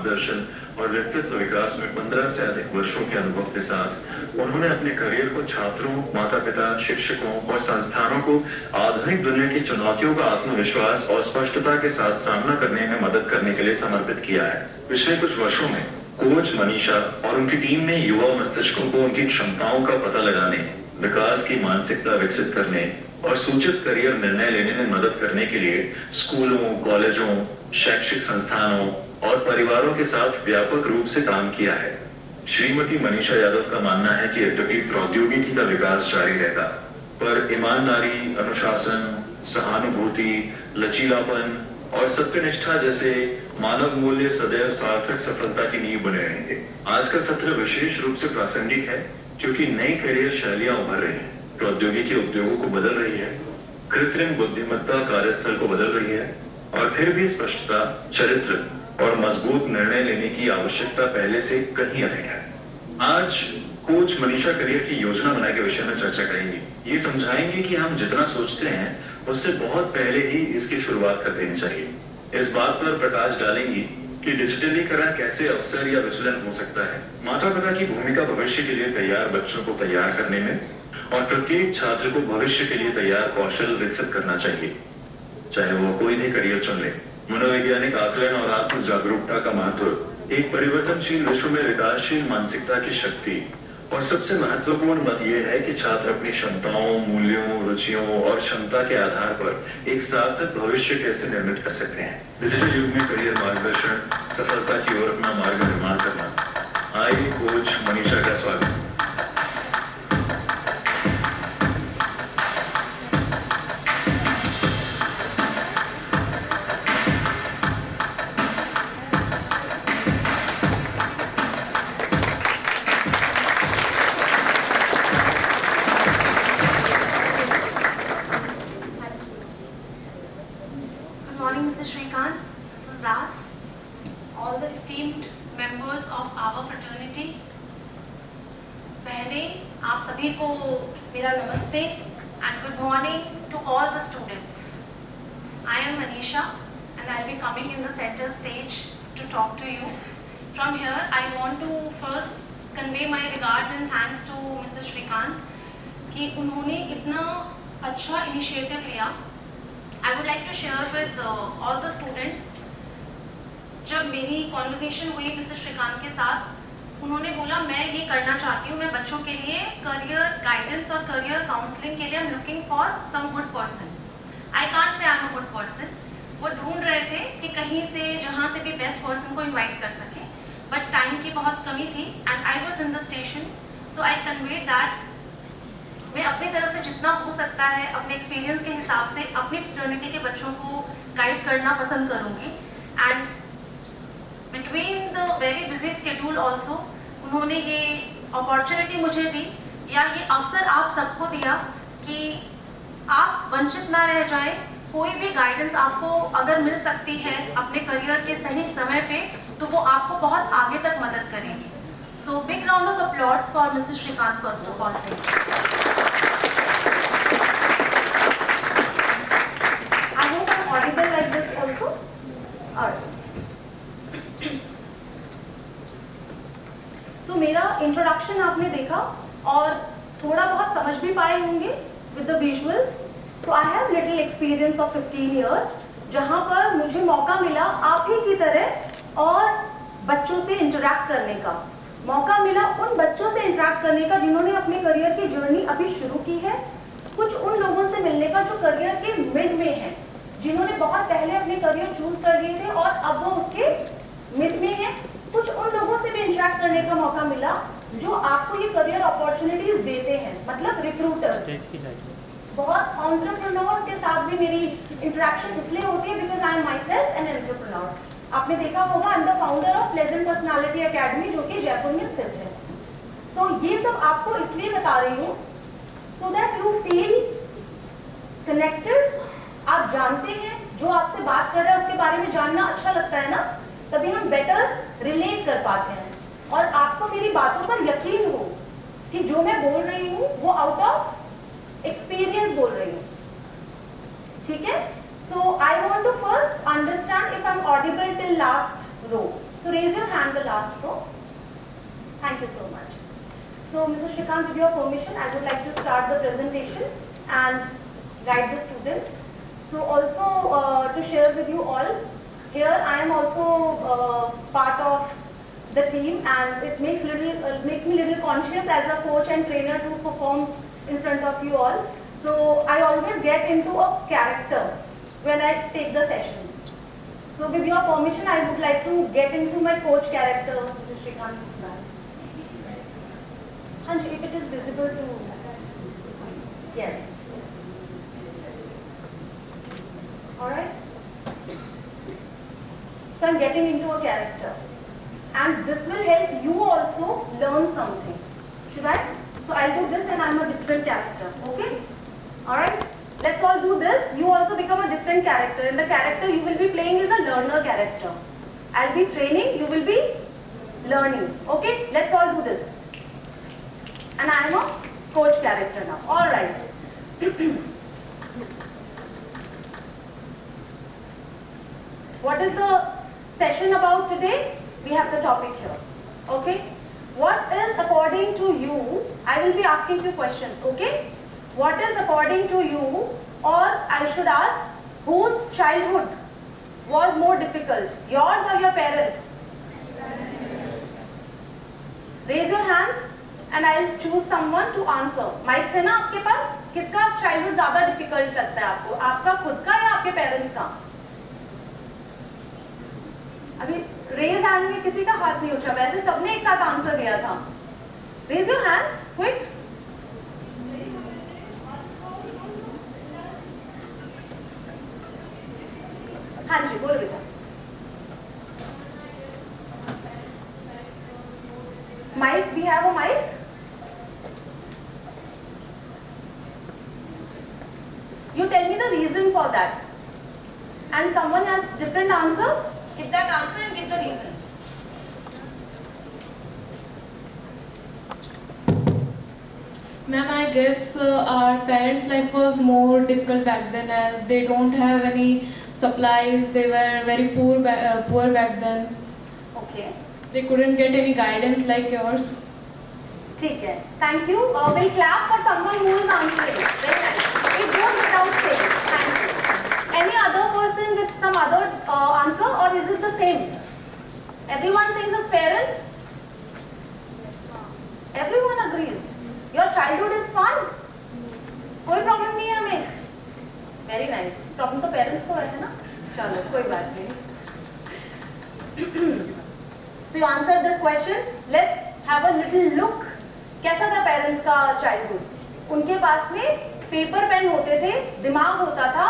मार्गदर्शन और व्यक्तित्व विकास में 15 से अधिक वर्षों के अनुभव के साथ उन्होंने अपने करियर को छात्रों, माता-पिता, शिक्षकों और संस्थानों को आधुनिक दुनिया की चुनौतियों का आत्मविश्वास और स्पष्टता के साथ सामना करने में मदद करने के लिए समर्पित किया है। पिछले कुछ वर्षों में कोच मनीषा और उनकी टीम ने युवा मस्तिष्कों को उनकी क्षमताओं का पता लगाने, विकास की मानसिकता विकसित करने और सूचित करियर निर्णय लेने में मदद करने के लिए स्कूलों, कॉलेजों, शैक्षिक संस्थानों और परिवारों के साथ व्यापक रूप से काम किया है। श्रीमती मनीषा यादव का मानना है कि यद्यपि प्रौद्योगिकी का विकास जारी रहेगा, पर ईमानदारी, अनुशासन, सहानुभूति, लचीलापन और सत्यनिष्ठा जैसे मानव मूल्य सदैव सार्थक सफलता की नींव बने रहेंगे। आज का सत्र विशेष रूप से प्रासंगिक है क्योंकि नई करियर शैलियां उभर रही हैं, प्रौद्योगिकी उद्योगों को बदल रही है, कृत्रिम बुद्धिमत्ता कार्यस्थल को बदल रही है और फिर भी स्पष्टता, चरित्र और मजबूत निर्णय लेने की आवश्यकता पहले से कहीं अधिक है। आज कोच मनीषा करियर की योजना बनाने के विषय में चर्चा करेंगी। ये समझाएंगे कि हम जितना सोचते हैं उससे बहुत पहले ही इसकी शुरुआत कर देनी चाहिए। इस बात पर प्रकाश डालेंगी कि डिजिटलीकरण कैसे अवसर या विचलन हो सकता है, माता पिता की भूमिका भविष्य के लिए तैयार बच्चों को तैयार करने में और प्रत्येक छात्र को भविष्य के लिए तैयार कौशल विकसित करना चाहिए, चाहे वो कोई भी करियर चुन ले। मनोवैज्ञानिक आकलन और आत्म जागरूकता का महत्व, एक परिवर्तनशील विश्व में विकासशील मानसिकता की शक्ति और सबसे महत्वपूर्ण बात यह है कि छात्र अपनी क्षमताओं, मूल्यों, रुचियों और क्षमता के आधार पर एक सार्थक भविष्य कैसे निर्मित कर सकते हैं। डिजिटल युग में करियर मार्गदर्शन, सफलता की ओर अपना मार्ग निर्माण करना। आइए कोच मनीषा का स्वागत। Mrs. Shrikant, Mrs. Das, all the esteemed members of our fraternity, बहनें, आप सभी को मेरा नमस्ते and good morning to all the students. I am Manisha and I will be coming in the center stage to talk to you. From here, I want to first convey my regards and thanks to Mrs. Shrikant कि उन्होंने इतना अच्छा initiative लिया। I would like to share with all the students, जब मेरी conversation हुई mister Shrikant के साथ, उन्होंने बोला मैं ये करना चाहती हूँ, मैं बच्चों के लिए करियर गाइडेंस और करियर काउंसलिंग के लिए I am looking for some good person. I can't say I am a good person. वो ढूंढ रहे थे कि कहीं से जहाँ से भी बेस्ट पर्सन को इन्वाइट कर सके, बट टाइम की बहुत कमी थी and I was in the station, so I conveyed that मैं अपनी तरफ से जितना हो सकता है अपने एक्सपीरियंस के हिसाब से अपनी फ्रेटर्निटी के बच्चों को गाइड करना पसंद करूँगी। And between the very busy schedule also उन्होंने ये अपॉर्चुनिटी मुझे दी या ये अवसर आप सबको दिया कि आप वंचित ना रह जाए। कोई भी गाइडेंस आपको अगर मिल सकती है अपने करियर के सही समय पे तो वो आपको बहुत आगे तक मदद करेगी। So big round of applause for Mrs Shrikant first of all please. Audible like this also? Alright. So मेरा इंट्रोडक्शन आपने देखा और थोड़ा बहुत समझ भी पाए होंगे with the visuals. So I have little experience of 15 years, जहाँ पर मुझे मौका मिला आप ही की तरह और बच्चों से इंटरैक्ट करने का मौका मिला, उन बच्चों से इंटरैक्ट करने का जिन्होंने अपने करियर की जर्नी अभी शुरू की है, कुछ उन लोगों से मिलने का जो करियर के मिड में है, जिन्होंने बहुत पहले अपने करियर चूज कर लिए थे और अब वो उसके मिड में है। कुछ उन लोगों से भी इंटरैक्ट करने का मौका मिला जो आपको ये करियर अपॉर्चुनिटीज देते हैं, मतलब रिक्रूटर्स। बहुत एंटरप्रेन्योर्स के साथ भी मेरी इंटरेक्शन इसलिए होती है because I am my self an entrepreneur. आपने देखा होगा I am the founder of pleasant personality academy जो कि जयपुर में स्थित है। सो ये सब आपको इसलिए बता रही हूँ so that you feel connected. आप जानते हैं जो आपसे बात कर रहा है उसके बारे में जानना अच्छा लगता है ना, तभी हम बेटर रिलेट कर पाते हैं और आपको मेरी बातों पर यकीन हो कि जो मैं बोल रही हूँ वो आउट ऑफ एक्सपीरियंस बोल रही हूँ। ठीक है, so I want to first understand if I am audible till last row. So raise your hand, the last row. Thank you so much. So Mr. Shrikant, with your permission, I would like to start the presentation and guide the students. So also to share with you all, here I am also part of the team, and it makes me little conscious as a coach and trainer to perform in front of you all. So I always get into a character when I take the sessions. So with your permission, I would like to get into my coach character, Mr. Shrikant's class. And if it is visible to, yes. Alright. So I'm getting into a character. And this will help you also learn something. Should I? So I'll do this and I'm a different character. Okay? Alright? Let's all do this. You also become a different character. And the character you will be playing is a learner character. I'll be training, you will be learning. Okay? Let's all do this. And I am a coach character now. Alright. What is the session about today? We have the topic here. Okay? What is according to you? I will be asking you questions. Okay? What is according to you, or I should ask, whose childhood was more difficult? Yours or your parents? Raise your hands and I'll choose someone to answer. Mics है ना आपके पास? किसका childhood ज़्यादा difficult लगता है आपको? आपका खुद का या आपके parents का? अभी raise hand में किसी का हाथ नहीं उठा, वैसे सबने एक साथ आंसर दिया था. Raise your hands, quick. हाँ जी, बोलो बेटा. Mic, we have a mic. You tell me the reason for that. And someone has different answer. Give that answer and give the reason. Ma'am, I guess our parents' life was more difficult back then, as they don't have any supplies. They were very poor back then. Okay. They couldn't get any guidance like yours. ठीक है. Thank you. We'll clap for someone who is answering. Very nice. It goes without saying. Thank you. Any other person with some other answer, or is it the same? Everyone thinks it's parents? Everyone agrees. Your childhood is fun? कोई problem नहीं है हमें? Very nice. Problem तो parents को है ना? चलो कोई बात नहीं. So you answered this question. Let's have a little look. कैसा था पेरेंट्स का चाइल्डहुड? उनके पास में पेपर पेन होते थे, दिमाग होता था,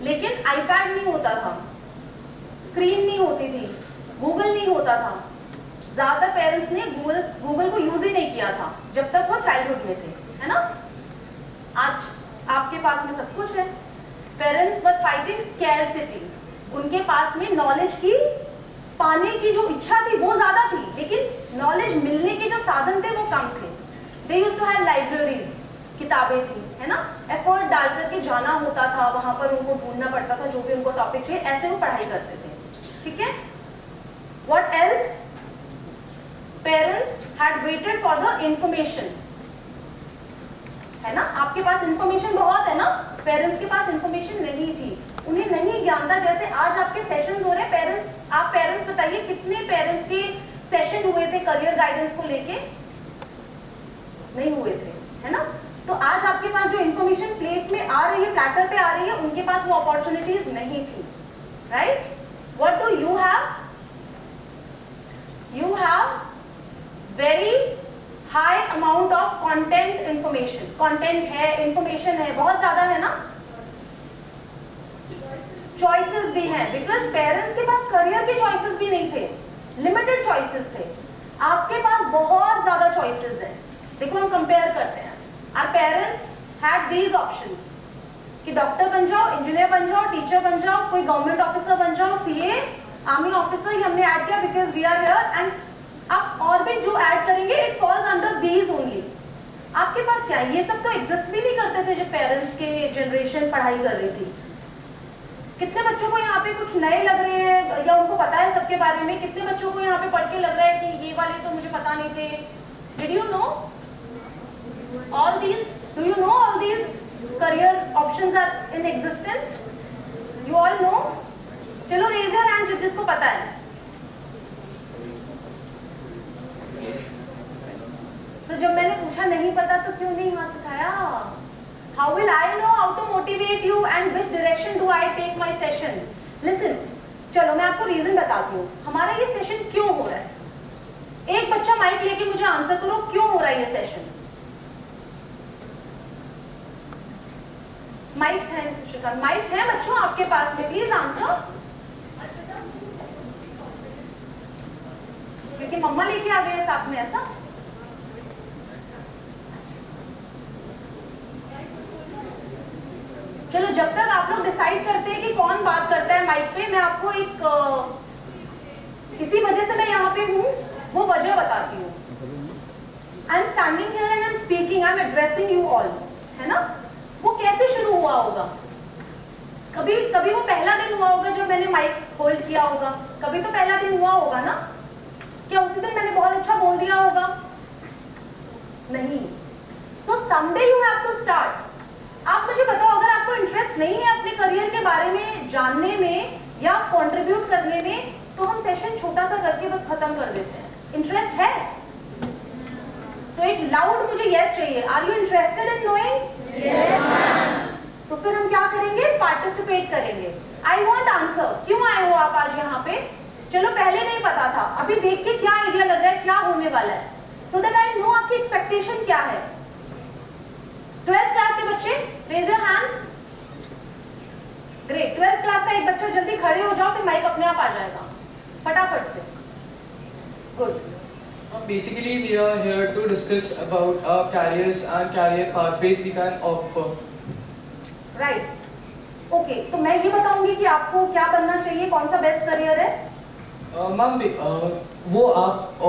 लेकिन आईपैड नहीं होता था, स्क्रीन नहीं होती थी, गूगल नहीं होता था. ज्यादातर पेरेंट्स ने गूगल को यूज ही नहीं किया था जब तक वो चाइल्डहुड में थे, है ना? आज आपके पास में सब कुछ है. Parents were fighting scarcity. उनके पास में नॉलेज की पाने की जो इच्छा थी वो ज्यादा थी, लेकिन नॉलेज मिलने के जो साधन थे वो कम थे. They used to have libraries. किताबें थी, है ना? एफर्ट डाल करके जाना होता था, वहां पर उनको ढूंढना पड़ता था जो भी उनको टॉपिक चाहिए, ऐसे वो पढ़ाई करते थे. ठीक है? What else? Parents had waited for the information. है ना? आपके पास इंफॉर्मेशन बहुत है ना, पेरेंट्स के पास इंफॉर्मेशन नहीं थी, उन्हें नहीं ज्ञान था. जैसे आज आपके सेशंस हो रहे हैं, आप पेरेंट्स बताइए कितने पेरेंट्स के सेशन हुए थे करियर गाइडेंस को लेके? नहीं हुए थे, है ना? तो आज आपके पास जो इंफॉर्मेशन प्लेट में आ रही है, प्लेटर पे आ रही है, उनके पास वो अपॉर्चुनिटीज नहीं थी. Right? What do you have? You have very high amount of content information. Content है, इंफॉर्मेशन है, बहुत ज्यादा है ना? चॉइसेस भी हैं, बिकॉज पेरेंट्स के पास करियर के चॉइसेस भी नहीं थे, लिमिटेड चॉइसेस थे. आपके पास बहुत ज्यादा चॉइसेस हैं. देखो हम कंपेयर करते हैं. Our parents had these options कि डॉक्टर बन जाओ, इंजीनियर बन जाओ, टीचर बन जाओ, कोई गवर्नमेंट ऑफिसर बन जाओ, सीए, आर्मी ऑफिसर. ये हमने ऐड किया because we are here. And आप और भी जो ऐड करेंगे it falls under these only. आपके पास क्या है? ये सब तो एग्जिस्ट भी नहीं करते थे जब पेरेंट्स के जनरेशन पढ़ाई कर रही थी. कितने बच्चों को यहाँ पे कुछ नए लग रहे हैं या उनको पता है सबके बारे में? कितने बच्चों को यहाँ पे पढ़ के लग रहा है कि ये वाले तो मुझे पता नहीं थे? Did you know all these? Do you know all these career options are in existence? You all know? चलो रेज योर हैंड जिसको पता है। So, जब मैंने पूछा नहीं पता तो क्यों नहीं हाथ उठाया? How will I know how to motivate you and which direction do I take my session? Listen, चलो मैं आपको रीजन बताती हूँ हमारा ये सेशन क्यों हो रहा है। एक बच्चा माइक लेके मुझे आंसर करो क्यों हो रहा है ये सेशन। माइक्स हैं, माइक्स हैं बच्चों आपके पास में, प्लीज आंसर। क्योंकि मम्मा लेके आ गए साथ में, ऐसा? चलो जब तक आप लोग डिसाइड करते हैं कि कौन बात करता है माइक पे, मैं आपको इसी वजह से मैं यहाँ पे हूँ वो वजह बताती हूँ। I am standing here and I am speaking, I am addressing you all, है ना? वो कैसे शुरू हुआ होगा? कभी कभी वो पहला दिन हुआ होगा जब मैंने माइक होल्ड किया होगा, कभी तो पहला दिन हुआ होगा ना? क्या उसी दिन मैंने बहुत अच्छा बोल दिया होगा? नहीं। So someday you have to start. आप मुझे बताओ, अगर आपको इंटरेस्ट नहीं है अपने करियर के बारे में जानने में या कंट्रीब्यूट करने में, तो हम सेशन छोटा सा करके बस खत्म कर देते हैं। इंटरेस्ट है तो एक लाउड मुझे यस चाहिए। Are you interested in knowing? Yes. तो फिर हम क्या करेंगे? पार्टिसिपेट करेंगे। I want answer. क्यों आए हो आप आज यहाँ पे? चलो पहले नहीं पता था, अभी देख के क्या आइडिया लग रहा है क्या होने वाला है, सो दैट आई नो आपकी एक्सपेक्टेशन क्या है। 12th क्लास के बच्चे raise your hands. Great. 12th class का एक बच्चा जल्दी खड़े हो जाओ, फिर माइक अपने आप आ जाएगा फटाफट से। Good. Basically, we are here to discuss about our careers and career pathways we can opt for. Right. Okay. तो मैं ये बताऊंगी कि आपको क्या बनना चाहिए, कौन सा बेस्ट करियर है। मैम वो आप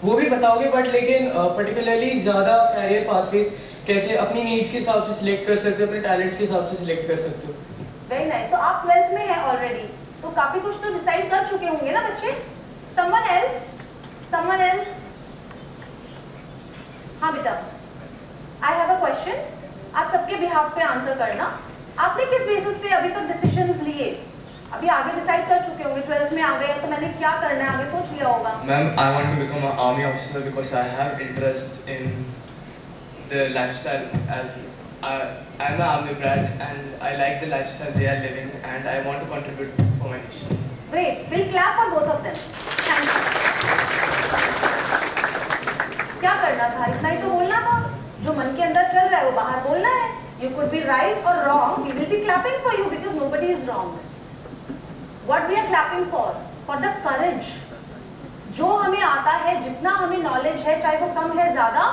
वो भी बताओगे, बट लेकिन पर्टिकुलरली ज़्यादा कैरियर पाथवेज कैसे अपनी नीड्स के हिसाब से सिलेक्ट कर सकते हो, अपने टैलेंट्स के हिसाब से सिलेक्ट कर सकते हो। Very nice. तो आप 12th में हैं ऑलरेडी, तो काफी कुछ तो डिसाइड कर चुके होंगे ना बच्चे। Someone else? Someone else? हाँ बेटा, आई हैव अ क्वेश्चन, आप सबके बिहाफ पे आंसर करना। आपने किस बेसिस पे अभी तक डिसीजंस लिए? अभी आगे डिसाइड कर चुके होंगे, 12th में आ गए तो मैंने क्या करना है आगे सोच लिया होगा। Ma'am, I want to become an army officer because I have interest in the lifestyle, as I'm an army brat and I like the lifestyle they are living and I want to contribute for my nation. Great, we'll clap for both of them. Thank you. क्या करना था? इतना ही तो बोलना था, जो मन के अंदर चल रहा है वो बाहर बोलना है। You could be right or wrong, we will be clapping for you because nobody is wrong. What we are clapping for? For the courage. जो हमें आता है, जितना हमें नॉलेज है, चाहे वो कम है ज़्यादा,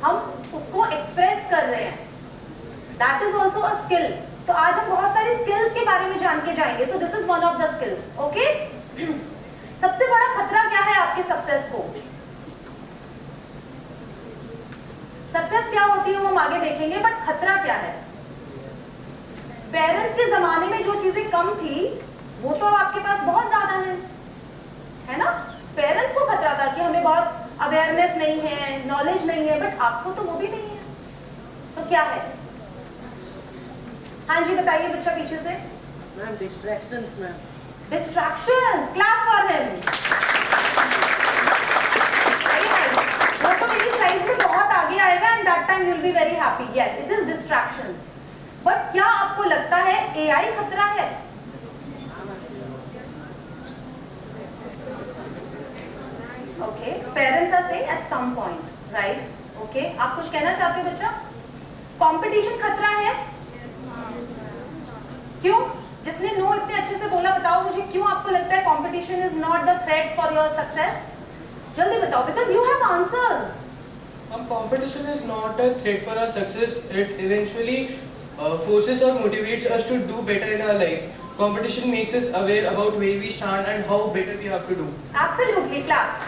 हम उसको एक्सप्रेस कर रहे हैं। That is also a skill. तो आज हम बहुत सारी स्किल्स के बारे में जान के जाएंगे। So this is one of the skills. Okay? सबसे बड़ा खतरा क्या है आपके सक्सेस को? सक्सेस क्या होती है वो हम आगे देखेंगे, बट खतरा क्या है? पेरेंट्स के जमाने में जो चीजें कम थी वो तो आपके पास बहुत ज्यादा है ना? पेरेंट्स को खतरा था कि हमें बहुत अवेयरनेस नहीं है, नॉलेज नहीं है, बट आपको तो वो भी नहीं है। तो क्या है? हाँ जी बताइए बच्चा पीछे से। Ma'am distractions ma'am. Distractions, clap for him. वो तो मेरी स्लाइड्स में बहुत आगे आएगा and that time you will be very happy. Yes, it is distractions. But क्या आपको लगता है एआई खतरा है? Okay, parents are saying at some point, right? Okay, आप कुछ कहना चाहते हो बच्चा? कंपटीशन खतरा है? क्यों? जिसने नो इतने अच्छे से बोला बताओ मुझे, क्यों आपको लगता है competition is not the threat for your success? जल्दी बताओ, because you have answers. Competition is not a threat for our success. It eventually forces or motivates us to do better in our lives. Competition makes us aware about where we stand and how better we have to do. Absolutely, class.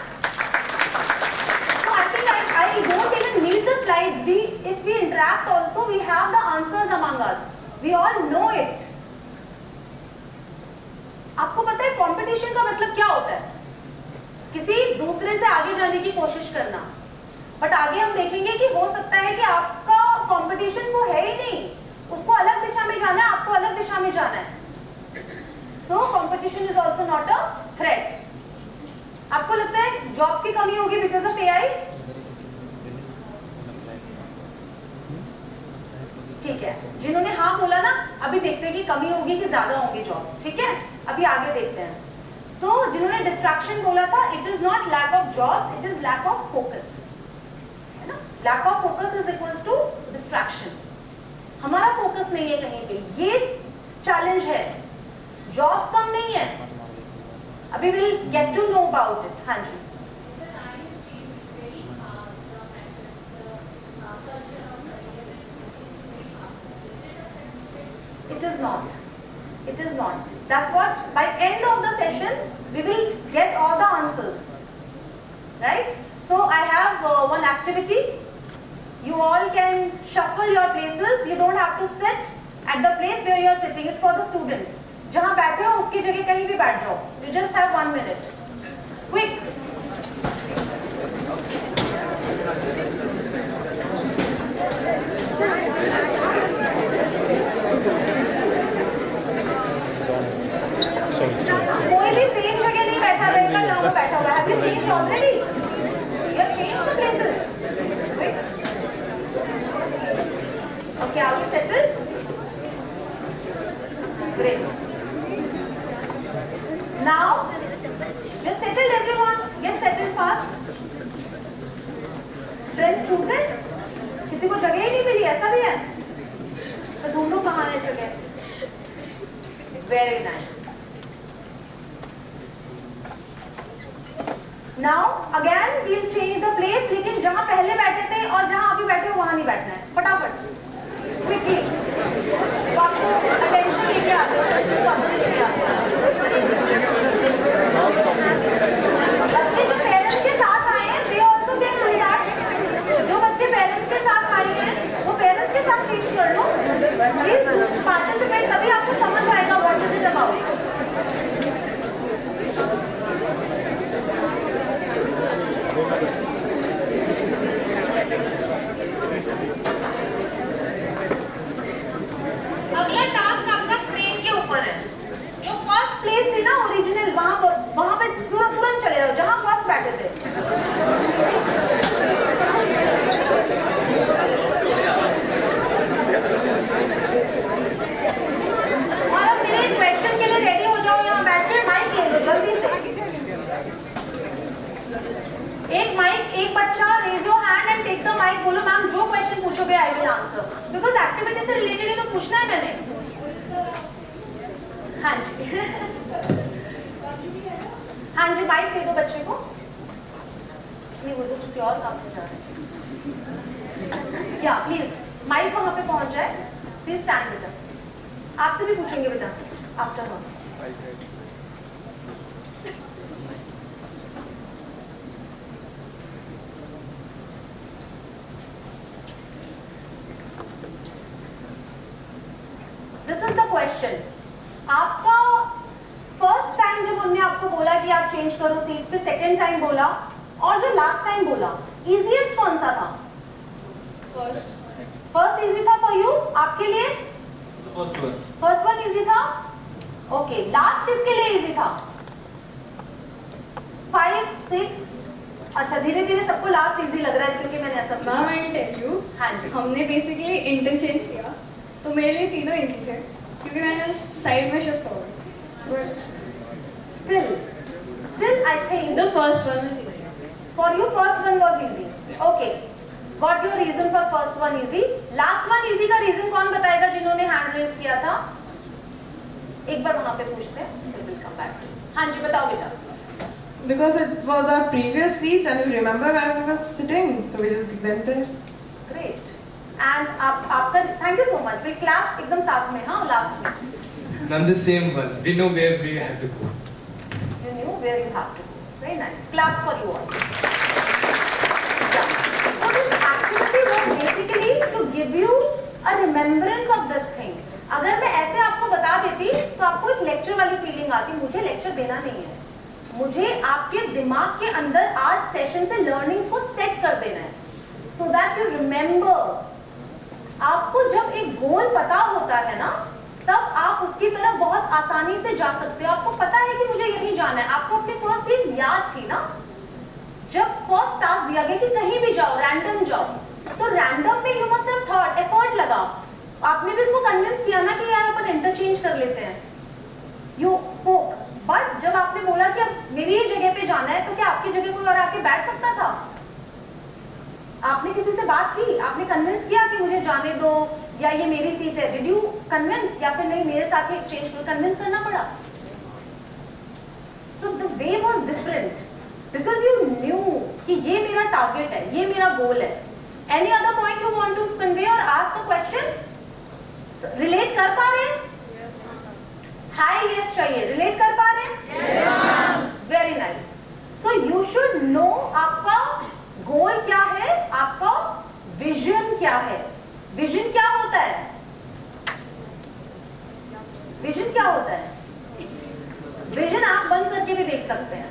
So I think I don't even need the slides. If we interact also, we have the answers among us. We all know it. आपको पता है competition का मतलब क्या होता है? किसी दूसरे से आगे जाने की कोशिश करना। बट आगे हम देखेंगे कि हो सकता है कि आपका कंपटीशन वो है ही नहीं, उसको अलग दिशा में जाना है, आपको अलग दिशा में जाना है। So competition is also not a threat. आपको लगता है जॉब्स की कमी होगी बिकॉज ऑफ एआई? ठीक है, जिन्होंने हाँ बोला ना, अभी देखते हैं कि कमी होगी कि ज्यादा होंगे जॉब्स। ठीक है, अभी आगे देखते हैं। सो जिन्होंने डिस्ट्रैक्शन बोला था, it is not lack of jobs, it is lack of focus, है ना? Lack of focus is equals to distraction. हमारा फोकस नहीं है कहीं पे, ये चैलेंज है। जॉब्स कम नहीं है, अभी will get to know about it. हाँ जी, it is not, it is not. That's what, by end of the session we will get all the answers, right? So I have one activity. You all can shuffle your places. You don't have to sit at the place where you are sitting. It's for the students. जहाँ बैठे हो उसकी जगह कहीं भी बैठ जाओ. You just have 1 minute. Quick. कोई भी सेम जगह नहीं बैठा रहेगा जहाँ वो बैठा हुआ है. Have you changed already? You have changed the places. Quick. Okay, are we settled? Great. Now, you're settled everyone. Get settled fast. Friends छूट गए? किसी को जगह ही नहीं मिली, ऐसा भी है? तो ढूंढो कहाँ है जगह. Very nice. Now again we'll change the place. लेकिन जहाँ पहले बैठे थे और जहाँ अभी बैठे हो वहाँ नहीं बैठना है. फटाफट. Quickly. तो आपको attention लेके आते हो. लेके आते हो. बच्चे जो पेरेंट्स के साथ आए हैं, they also can do that. जो बच्चे पेरेंट्स के साथ आए हैं, वो पेरेंट्स के साथ चेंज कर लो. Please participate. तभी आपको समझ आएगा what is it about. अगला टास्क आपका स्क्रीन के ऊपर है. जो फर्स्ट प्लेस थी ना ओरिजिनल, वहां पे तुरंत चले जाओ जहां फर्स्ट बैठे थे. और अब मेरे क्वेश्चन के लिए रेडी हो जाओ. यहाँ बैठ के माइक ले लो जल्दी से. एक माइक, एक बच्चा, raise your hand and take the mic. बोलो मैम जो क्वेश्चन पूछोगे I will answer. Because activity से रिलेटेड ही तो पूछना है मैंने. हाँ जी. हाँ जी, माइक दे दो बच्चे को. नहीं, वो तो किसी और काम से जा रहे हैं. या प्लीज माइक वहां पे पहुंच जाए. प्लीज स्टैंड बेटा. आपसे भी पूछेंगे बेटा after one. This is the question. आपका फर्स्ट टाइम जब हमने आपको बोला कि आप चेंज करो सीट, फिर सेकेंड टाइम बोला और जो लास्ट टाइम बोला, इजीएस्ट कौन सा था? फर्स्ट इजी था फॉर यू, आपके लिए? फर्स्ट वन इजी था. ओके, लास्ट किसके लिए इजी था? 5, 6. अच्छा, धीरे धीरे सबको लास्ट इजी लग रहा है क्योंकि मैंने ऐसा ma'am I will tell you. हाँ जी. हमने बेसिकली इंटरचेंज किया, तो मेरे लिए तीनों इजी थे क्योंकि मैंने साइड में शिफ्ट हो गई. Still I think The first one was easy. for you first one was easy. Okay, got your reason for first one easy. Last one easy का reason कौन बताएगा जिन्होंने hand raise किया था? एक बार वहाँ पे पूछते हैं, फिर we'll come back. हाँ जी, बताओ बेटा. Because it was our previous seats and we remember where we were sitting, so we just went there. Great. And आपका thank you so much. We'll clap एकदम साथ में, हाँ, last में. Ma'am, the same one. We know where we have to go. You knew where you have to go. Very nice. Claps for you all. Yeah. So this activity was basically to give you a remembrance of this thing. अगर मैं ऐसे आपको बता देती तो आपको एक lecture वाली फीलिंग आती, मुझे लेक्चर देना नहीं है, मुझे आपके दिमाग के अंदर आज सेशन से लर्निंग्स को सेट कर देना है, सो दैट यू रिमेंबर। आपको जब एक गोल पता होता है ना, तब आप उसकी तरफ बहुत आसानी से जा सकते हो। आपको पता है कि मुझे यहीं जाना है, आपको अपनी फर्स्ट चीज याद थी ना, जब फर्स्ट टास्क दिया गया कि कहीं भी जाओ, रैंडम जाओ, तो रैंडम में you must have thought, effort लगा, आपने भी इसको कन्विंस किया ना कि यार अपन इंटरचेंज कर लेते हैं, यू स्पोक। बट जब आपने बोला कि अब मेरी ही जगह पे जाना है, तो क्या आपकी जगह कोई और आके बैठ सकता था? आपने किसी से बात की, आपने कन्विंस किया कि मुझे जाने दो या ये मेरी सीट है, डिड यू कन्विंस, या फिर नहीं मेरे साथ ही एक्सचेंज कर कन्विंस करना पड़ा? So the way was different because you knew कि ये मेरा टारगेट है, ये मेरा गोल है। Any other point you want to convey और आस्क अ क्वेश्चन? रिलेट कर पा रहे हैं? हाई यस चाहिए, रिलेट कर पा रहे हैं? Very nice. So you should no आपका गोल क्या है, आपका विजन क्या है। विजन क्या होता है? विजन क्या होता है? विजन आप बंद करके भी देख सकते हैं।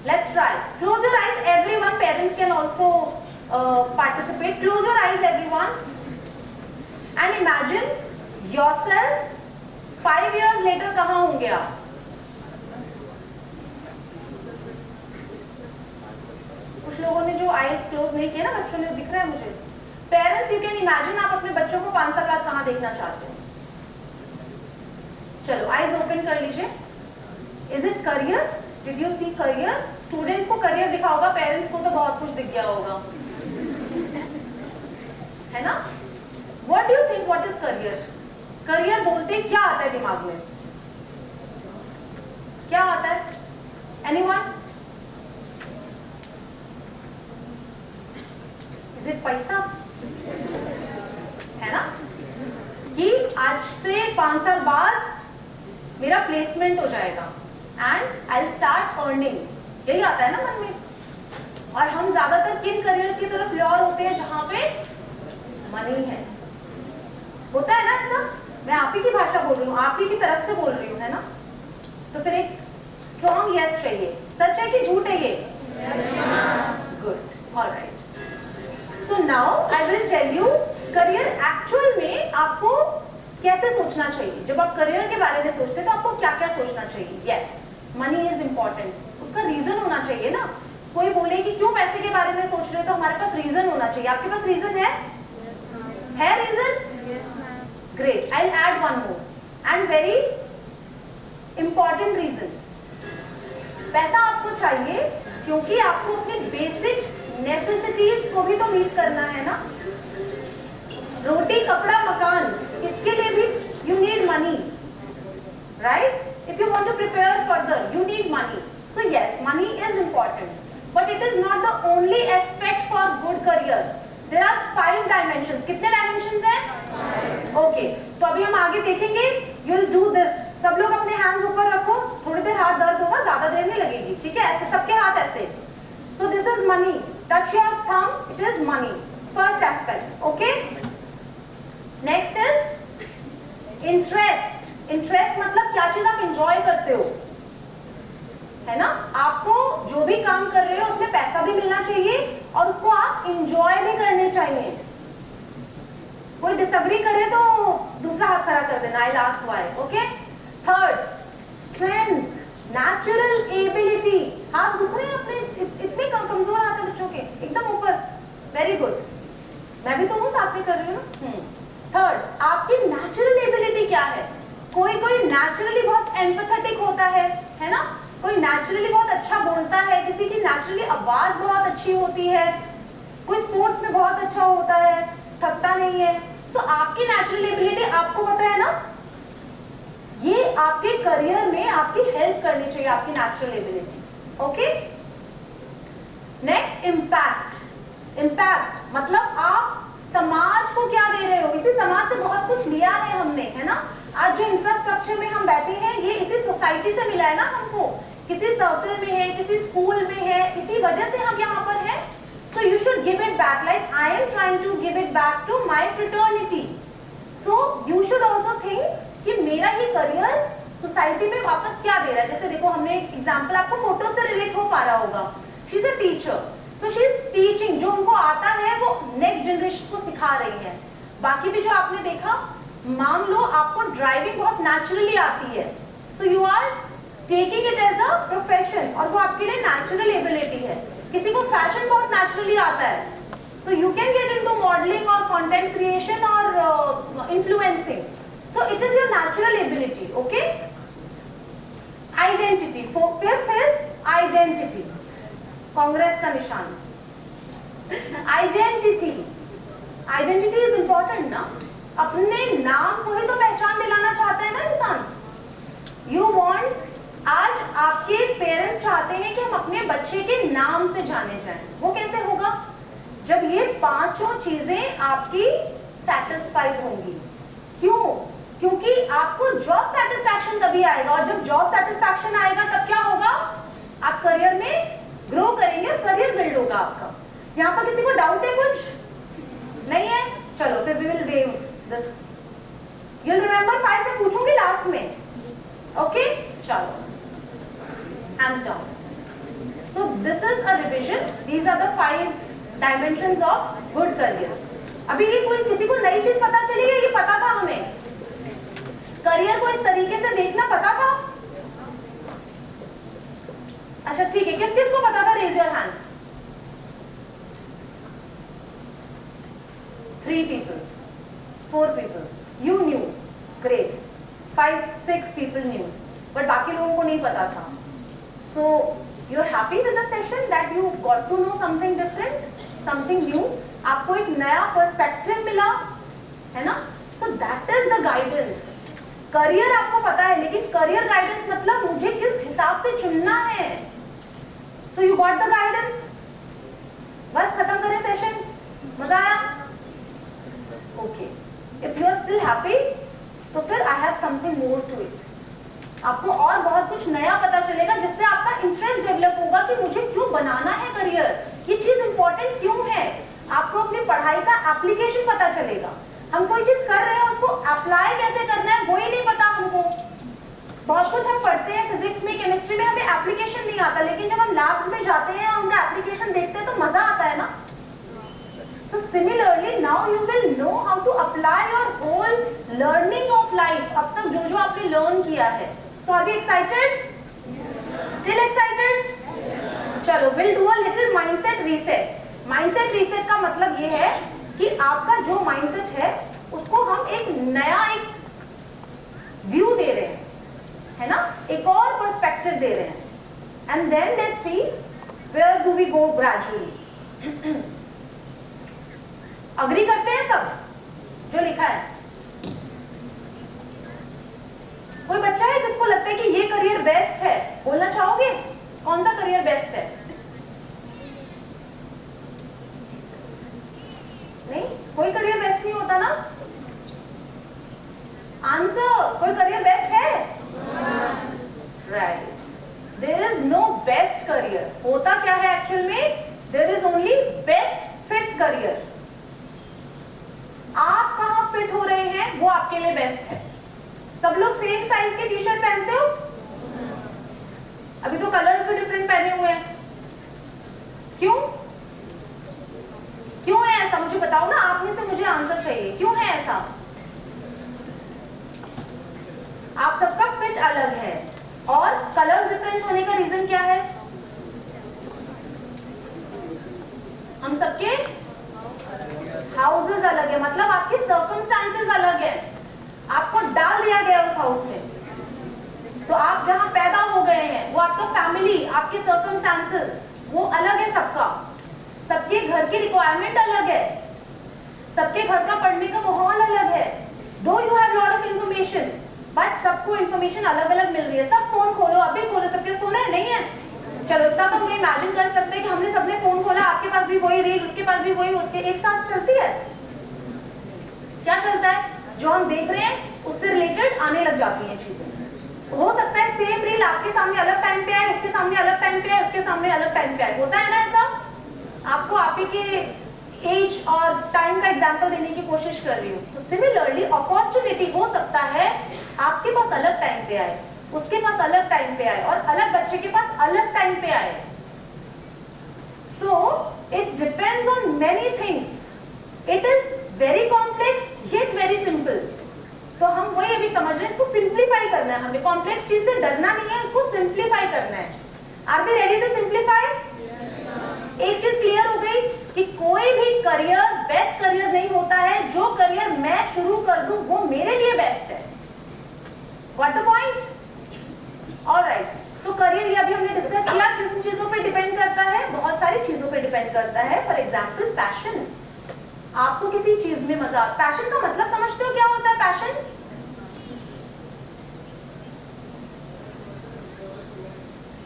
Let's try, close your eyes everyone, parents can also participate. Close your eyes everyone and imagine yourself 5 years later कहां होंगे आप? कुछ लोगों ने जो आईज क्लोज नहीं किया ना, बच्चों ने, दिख रहा है मुझे। पेरेंट्स, यू कैन इमेजिन आप अपने बच्चों को 5 साल बाद कहां देखना चाहते हो? चलो आईज ओपन कर लीजिए। Is it career? Did you see career? Students को करियर दिखा होगा, पेरेंट्स को तो बहुत कुछ दिख गया होगा, है ना? What do you think, what is career? Career बोलते क्या आता है दिमाग में? क्या आता है? एनीवन? इज इट पैसा? है ना, कि आज से 5 साल बाद मेरा प्लेसमेंट हो जाएगा and I will start earning, यही आता है ना मन में। और हम ज्यादातर किन करियर्स की तरफ ल्योर होते हैं? जहां पे मनी है। होता है ना ऐसा? मैं आप ही की भाषा बोल रही हूँ, आप ही की तरफ से बोल रही हूँ, है ना? तो फिर एक स्ट्रॉन्ग यस चाहिए। सच है कि झूठ है ये? Good, alright. So now I will tell you career actual में आपको कैसे सोचना चाहिए। जब आप करियर के बारे में सोचते हैं तो आपको क्या क्या सोचना चाहिए? यस, मनी इज इंपॉर्टेंट, उसका रीजन होना चाहिए ना। कोई बोले कि क्यों पैसे के बारे में सोच रहे हो, तो हमारे पास रीजन होना चाहिए। आपके पास रीजन है? है reason? Great. I'll add one more and very important reason. पैसा आपको चाहिए क्योंकि आपको अपनी बेसिक नेसेसिटीज को भी तो मीट करना है ना। रोटी, कपड़ा, मकान, इसके लिए भी you need money, right? If you want to prepare further, you need money. So yes, money is important, but it is not the only aspect for good career. There are 5 dimensions. कितने dimensions हैं? Okay, तो अभी हम आगे देखेंगे। You'll do this. सब लोग अपने hands ऊपर रखो, थोड़ी देर हाथ दर्द होगा, ज्यादा देर नहीं लगेगी, ठीक है? ऐसे सबके हाथ ऐसे। So this is money. Touch your thumb. It is money. First aspect. Okay. Next is interest. Interest मतलब क्या चीज आप enjoy करते हो, है ना? आपको जो भी काम कर रहे हो उसमें पैसा भी मिलना चाहिए और उसको आप इंजॉय भी करने चाहिए। कोई डिसएग्री करे तो दूसरा हाथ खड़ा कर देना, I last Y, okay? Third, strength, natural ability. हाथ दुख रहे हैं अपने, इतने कमजोर हाथ है बच्चों के, एकदम ऊपर, वेरी गुड। मैं भी तो हूँ, साथ में कर रही हूँ ना। थर्ड, आपकी नेचुरल एबिलिटी क्या है? कोई नेचुरली बहुत एम्पैथेटिक होता है ना? कोई नेचुरली बहुत अच्छा बोलता है, किसी की नेचुरली आवाज बहुत अच्छी होती है, कोई स्पोर्ट्स में बहुत अच्छा होता है, थकता नहीं है। सो आपकी नेचुरल एबिलिटी आपको पता है ना, ये आपके करियर में आपकी हेल्प करनी चाहिए, आपकी natural ability. Okay, next, impact. Impact मतलब आप समाज को क्या दे रहे हो। इसी समाज से बहुत कुछ लिया है हमने, है ना? आज जो इंफ्रास्ट्रक्चर में हम बैठे हैं ये इसी सोसाइटी से मिला है ना हमको, किसी सर्कल में है, किसी स्कूल में है, इसी वजह से हम यहाँ पर हैं। So you should give it back, like I am trying to give it back to my fraternity. So you should also think कि मेरा ये करियर सोसाइटी में वापस क्या दे रहा है. जैसे देखो हमने एग्जाम्पल आपको फोटो से रिलेट हो पा रहा होगा. She is a teacher, so she is teaching. जो उनको आता है वो नेक्स्ट जनरेशन को सिखा रही है. बाकी भी जो आपने देखा, मान लो आपको ड्राइविंग बहुत नेचुरली आती है, so you are taking it as a profession और वो आपके लिए नेचुरल एबिलिटी है. किसी को फैशन बहुत नेचुरली आता है, so you can get into modeling or content creation or influencing. So it is your natural ability. Okay, identity. Fifth is identity. Congress का निशान. Identity is important ना. अपने नाम को ही तो पहचान दिलाना चाहते हैं ना इंसान. You want, आज आपके पेरेंट्स चाहते हैं कि हम अपने बच्चे के नाम से जाने जाएं. वो कैसे होगा? जब ये पांचों चीजें आपकी सेटिस्फाइड होंगी. क्यों? क्योंकि आपको जॉब सेटिस्फैक्शन तभी आएगा, और जब जॉब सेटिस्फैक्शन आएगा तब क्या होगा? आप करियर में ग्रो करेंगे, करियर बिल्ड होगा आपका. यहाँ पर किसी को डाउट है? कुछ नहीं है? चलो फिर we will waive this. You will remember 5 में पूछूंगी लास्ट में. ओके, चलो hands down. So this is a revision. These are the 5 dimensions of good career. अभी ये कोई किसी को नई चीज पता चली है? ये पता था हमें, करियर को इस तरीके से देखना पता था? अच्छा ठीक है, किस किस को पता था? Raise your hands. 3 people, 4 people, you knew, great. 5-6 people knew, but बाकी लोगों को नहीं पता था. So you're happy with the session that you got to know something different, something new. आपको एक नया पर्सपेक्टिव मिला, है ना? So that is the guidance. Career आपको पता है, लेकिन करियर गाइडेंस मतलब मुझे किस हिसाब से चुनना है. So you got the guidance. बस खत्म करें सेशन. मजा आया? Okay. If you are still happy, तो फिर I have something more to it. आपको और बहुत कुछ नया पता चलेगा, जिससे आपका इंटरेस्ट डेवलप होगा कि मुझे क्यों बनाना है करियर, ये चीज इंपॉर्टेंट क्यों है. आपको अपनी पढ़ाई का एप्लीकेशन पता चलेगा. हम कोई चीज कर रहे हैं, उसको अप्लाई कैसे करना है वो ही नहीं पता हमको. बहुत कुछ हम पढ़ते हैं फिजिक्स में, केमिस्ट्री में, हमें एप्लीकेशन नहीं आता, लेकिन जब हम लैब्स में जाते हैं और उनका एप्लीकेशन देखते हैं तो मजा आता है ना. So similarly, now you will know how to apply your whole learning of life. अब तक जो आपने लर्न किया है. So are we excited? Still excited? चलो, we'll do a little mindset reset. Mindset reset का मतलब ये है कि आपका जो mindset है उसको हम एक नया व्यू दे रहे हैं, है ना? एक और पर्सपेक्टिव दे रहे हैं. And then let's see where do we go gradually. Agree करते हैं सब जो लिखा है? कोई बच्चा है जिसको लगता है कि ये करियर बेस्ट है? बोलना चाहोगे कौन सा करियर बेस्ट है? नहीं, कोई करियर बेस्ट नहीं होता ना. आंसर, कोई करियर बेस्ट है? Right. There is no best career. होता क्या है एक्चुअल में? There is only best fit career. आप कहां फिट हो रहे हैं वो आपके लिए बेस्ट है. सब लोग सेम साइज के टी शर्ट पहनते हो? अभी तो कलर्स भी डिफरेंट पहने हुए हैं. क्यों? क्यों है ऐसा? मुझे बताओ ना, आप में से मुझे आंसर चाहिए. क्यों है ऐसा? आप सबका फिट अलग है, और कलर्स डिफरेंस होने का रीजन क्या है? हम सबके हाउसेस अलग है, मतलब आपके सर्कमस्टांसेस अलग है. आपको डाल दिया गया उस हाउस में, तो आप जहां पैदा हो गए हैं वो आपका फैमिली, आपके सर्कमस्टांसेस वो अलग है सबका. सबके घर की रिक्वायरमेंट अलग है, सबके घर का पढ़ने का माहौल अलग है. दो you have lot of information, but सबको इंफॉर्मेशन अलग अलग मिल रही है. सब फोन खोलो, अभी खोलो, सबके फोन है नहीं है? चलो इतना तो हम इमेजिन कर सकते हैं कि हमने सबने फोन खोला, आपके पास भी वही रील, उसके पास भी वही, उसके एक साथ चलती है. क्या चलता है? जो हम देख रहे हैं उससे रिलेटेड आने लग जाती हैं चीजें. हो सकता है सेम रील आपके सामने अलग टाइम पे आए, उसके सामने अलग टाइम पे आए, उसके सामने अलग टाइम पे आए. होता है ना ऐसा? आपको आप ही के एज और टाइम का एग्जांपल देने की कोशिश कर रही हूँ। तो सिमिलरली अपॉर्चुनिटी हो सकता है आपके पास अलग टाइम पे आए, उसके पास अलग टाइम पे आए, और अलग बच्चे के पास अलग टाइम पे आए। So it depends on many things. It is very complex yet very simple. तो हम वही अभी समझ रहे हैं, इसको सिंप्लीफाई करना है हमें। कॉम्प्लेक्स चीज से डरना नहीं है, उसको सिंप्लीफाई करना है। Are we ready to simplify? एक चीज क्लियर हो गई कि कोई भी करियर बेस्ट करियर नहीं होता है। जो करियर मैं शुरू कर दूं वो मेरे लिए बेस्ट है। What the point? Alright, so career ये अभी हमने डिस्कस किया किन चीजों पे डिपेंड करता है, बहुत सारी चीजों पे डिपेंड करता है। फॉर एग्जांपल पैशन, आपको किसी चीज में मजा, पैशन का मतलब समझते हो क्या होता है? Passion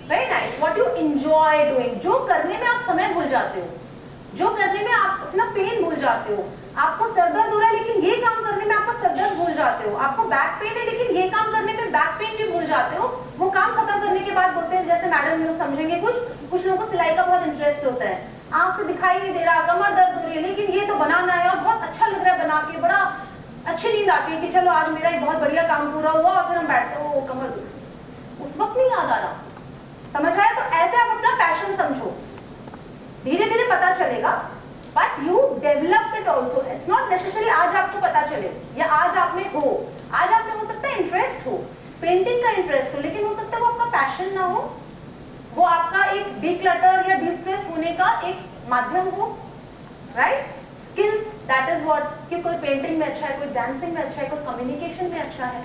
very nice, what you enjoy doing, जो करने में आप समय भूल जाते हो, जो करने में आप अपना पेन भूल जाते हो। आपको सर दर्द हो रहा है लेकिन ये काम करने में आपका सर दर्द भूल जाते हो। आपको बैक पेन है लेकिन ये काम करने में बैक पेन भी भूल जाते हो। वो काम खत्म करने के बाद बोलते हैं, जैसे मैडम लोग समझेंगे, कुछ लोगों को सिलाई का बहुत इंटरेस्ट होता है, आंख से दिखाई नहीं दे रहा, कमर दर्द हो रही है, लेकिन ये तो बनाना है और बहुत अच्छा लग रहा है बना के, बड़ा अच्छी नींद आती है कि चलो आज मेरा एक बहुत बढ़िया काम पूरा हुआ, और फिर हम बैठते हो कमर दुख, उस वक्त नहीं याद आ रहा। समझ आया? तो ऐसे आप अपना पैशन समझो, धीरे धीरे पता चलेगा, but you develop it also. It's not necessary आज आपको पता चले या आज आप में हो। आज आप में हो सकता है इंटरेस्ट हो, पेंटिंग का इंटरेस्ट हो, लेकिन हो सकता है वो आपका पैशन ना हो, वो आपका एक डिक्लटर या डिस्ट्रेस होने का एक माध्यम हो, right? Skills, that is what, कि कोई पेंटिंग में अच्छा है, कोई डांसिंग में अच्छा है, कोई कम्युनिकेशन में अच्छा है।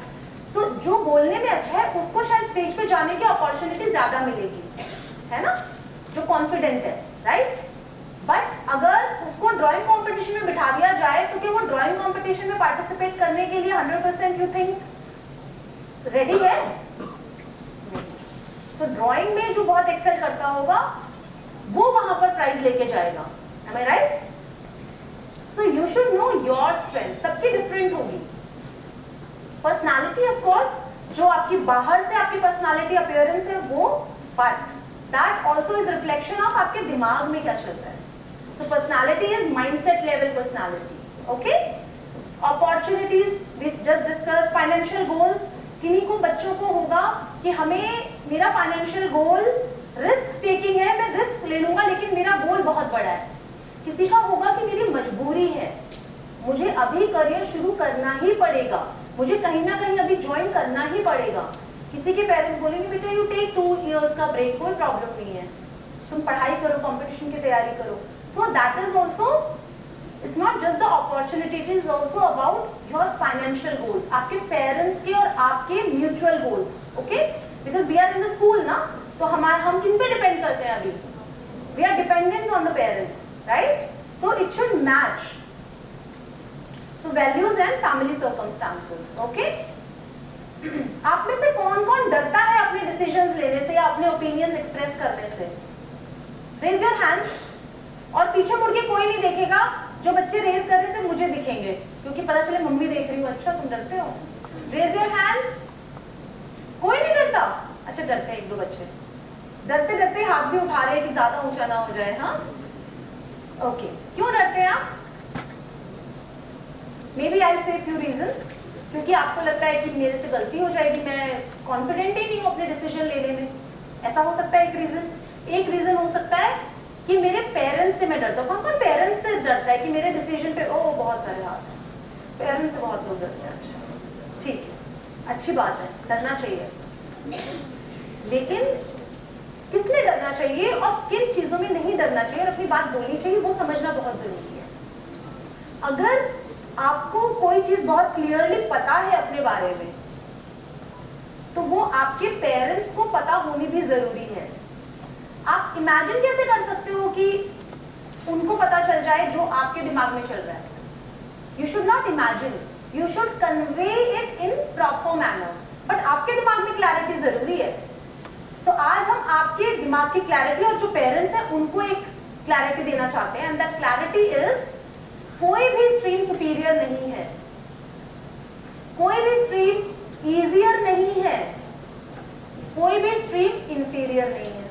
सो जो बोलने में अच्छा है उसको शायद स्टेज पे जाने की अपॉर्चुनिटी ज्यादा मिलेगी, है ना, जो कॉन्फिडेंट है, राइट? बट अगर उसको ड्राइंग कंपटीशन में बिठा दिया जाए तो क्या वो ड्राइंग कंपटीशन में पार्टिसिपेट करने के लिए 100% यू थिंक रेडी है? सो ड्राइंग में जो बहुत एक्सेल करता होगा वो वहां पर प्राइज लेके जाएगा। Am I right? So you should know your strength. सबकी डिफरेंट होगी। पर्सनालिटी ऑफ कोर्स, जो आपकी बाहर से आपकी पर्सनालिटी अपीयरेंस है वो, but that also is reflection of आपके दिमाग में क्या चल रहा है। So personality is mindset level personality. Okay, opportunities we just discuss. Financial goals, किन्हीं को बच्चों को होगा कि हमें, मेरा फाइनेंशियल गोल रिस्क टेकिंग है, मैं रिस्क ले लूंगा लेकिन मेरा गोल बहुत बड़ा है। किसी का होगा कि मेरी मजबूरी है, मुझे अभी करियर शुरू करना ही पड़ेगा, मुझे कहीं ना कहीं अभी ज्वाइन करना ही पड़ेगा। किसी के पेरेंट्स बोलेंगे बेटा यू टेक 2 years का ब्रेक, कोई प्रॉब्लम नहीं है, तुम पढ़ाई करो, कंपटीशन की तैयारी करो। So that is also, it's not just the opportunity, it is also about your financial goals, आपके पेरेंट्स के और आपके mutual goals. Okay, because we are in the school ना, तो हम किन पे डिपेंड करते हैं अभी? We are dependent on the parents, right? So it should match. So values and family circumstances, okay? आप में से कौन कौन डरता है अपने डिसीजंस लेने से या अपने ओपिनियंस एक्सप्रेस करने से? Raise your hands. और पीछे मुड़ के कोई नहीं देखेगा, जो बच्चे रेज कर रहे थे मुझे दिखेंगे क्योंकि पता चले मम्मी देख रही हूँ। अच्छा तुम डरते हो? Raise your hands. कोई नहीं डरता? अच्छा डरते हैं 1-2 बच्चे, डरते डरते हाथ भी उठा रहे हैं कि ज्यादा ऊंचा ना हो जाए। हाँ ओके, क्यों डरते हैं आप? Maybe I'll say few reasons, क्योंकि आपको लगता है कि मेरे से गलती हो जाएगी, मैं कॉन्फिडेंट ही नहीं हूँ अपने डिसीजन लेने में, ऐसा हो सकता है एक रीजन। एक रीजन हो सकता है कि मेरे पेरेंट्स से मैं डरता हूँ। कौन कौन पेरेंट्स से डरता है कि मेरे डिसीजन पे, ओह बहुत सारे हाथ हैं, पेरेंट्स से बहुत लोग डरते हैं। अच्छा ठीक है, अच्छी बात है, डरना चाहिए, लेकिन किस लिए डरना चाहिए और किन चीजों में नहीं डरना चाहिए और अपनी बात बोलनी चाहिए, वो समझना बहुत जरूरी है। अगर आपको कोई चीज बहुत क्लियरली पता है अपने बारे में, तो वो आपके पेरेंट्स को पता होनी भी जरूरी है। आप इमेजिन कैसे कर सकते हो कि उनको पता चल जाए जो आपके दिमाग में चल रहा है? You should not imagine, you should convey it in proper manner. But आपके दिमाग में क्लैरिटी जरूरी है। सो आज हम आपके दिमाग की क्लैरिटी और जो पेरेंट्स हैं उनको एक क्लैरिटी देना चाहते हैं, एंड दैट क्लैरिटी इज, कोई भी स्ट्रीम सुपीरियर नहीं है, कोई भी स्ट्रीम इजियर नहीं है, कोई भी स्ट्रीम इंफीरियर नहीं है।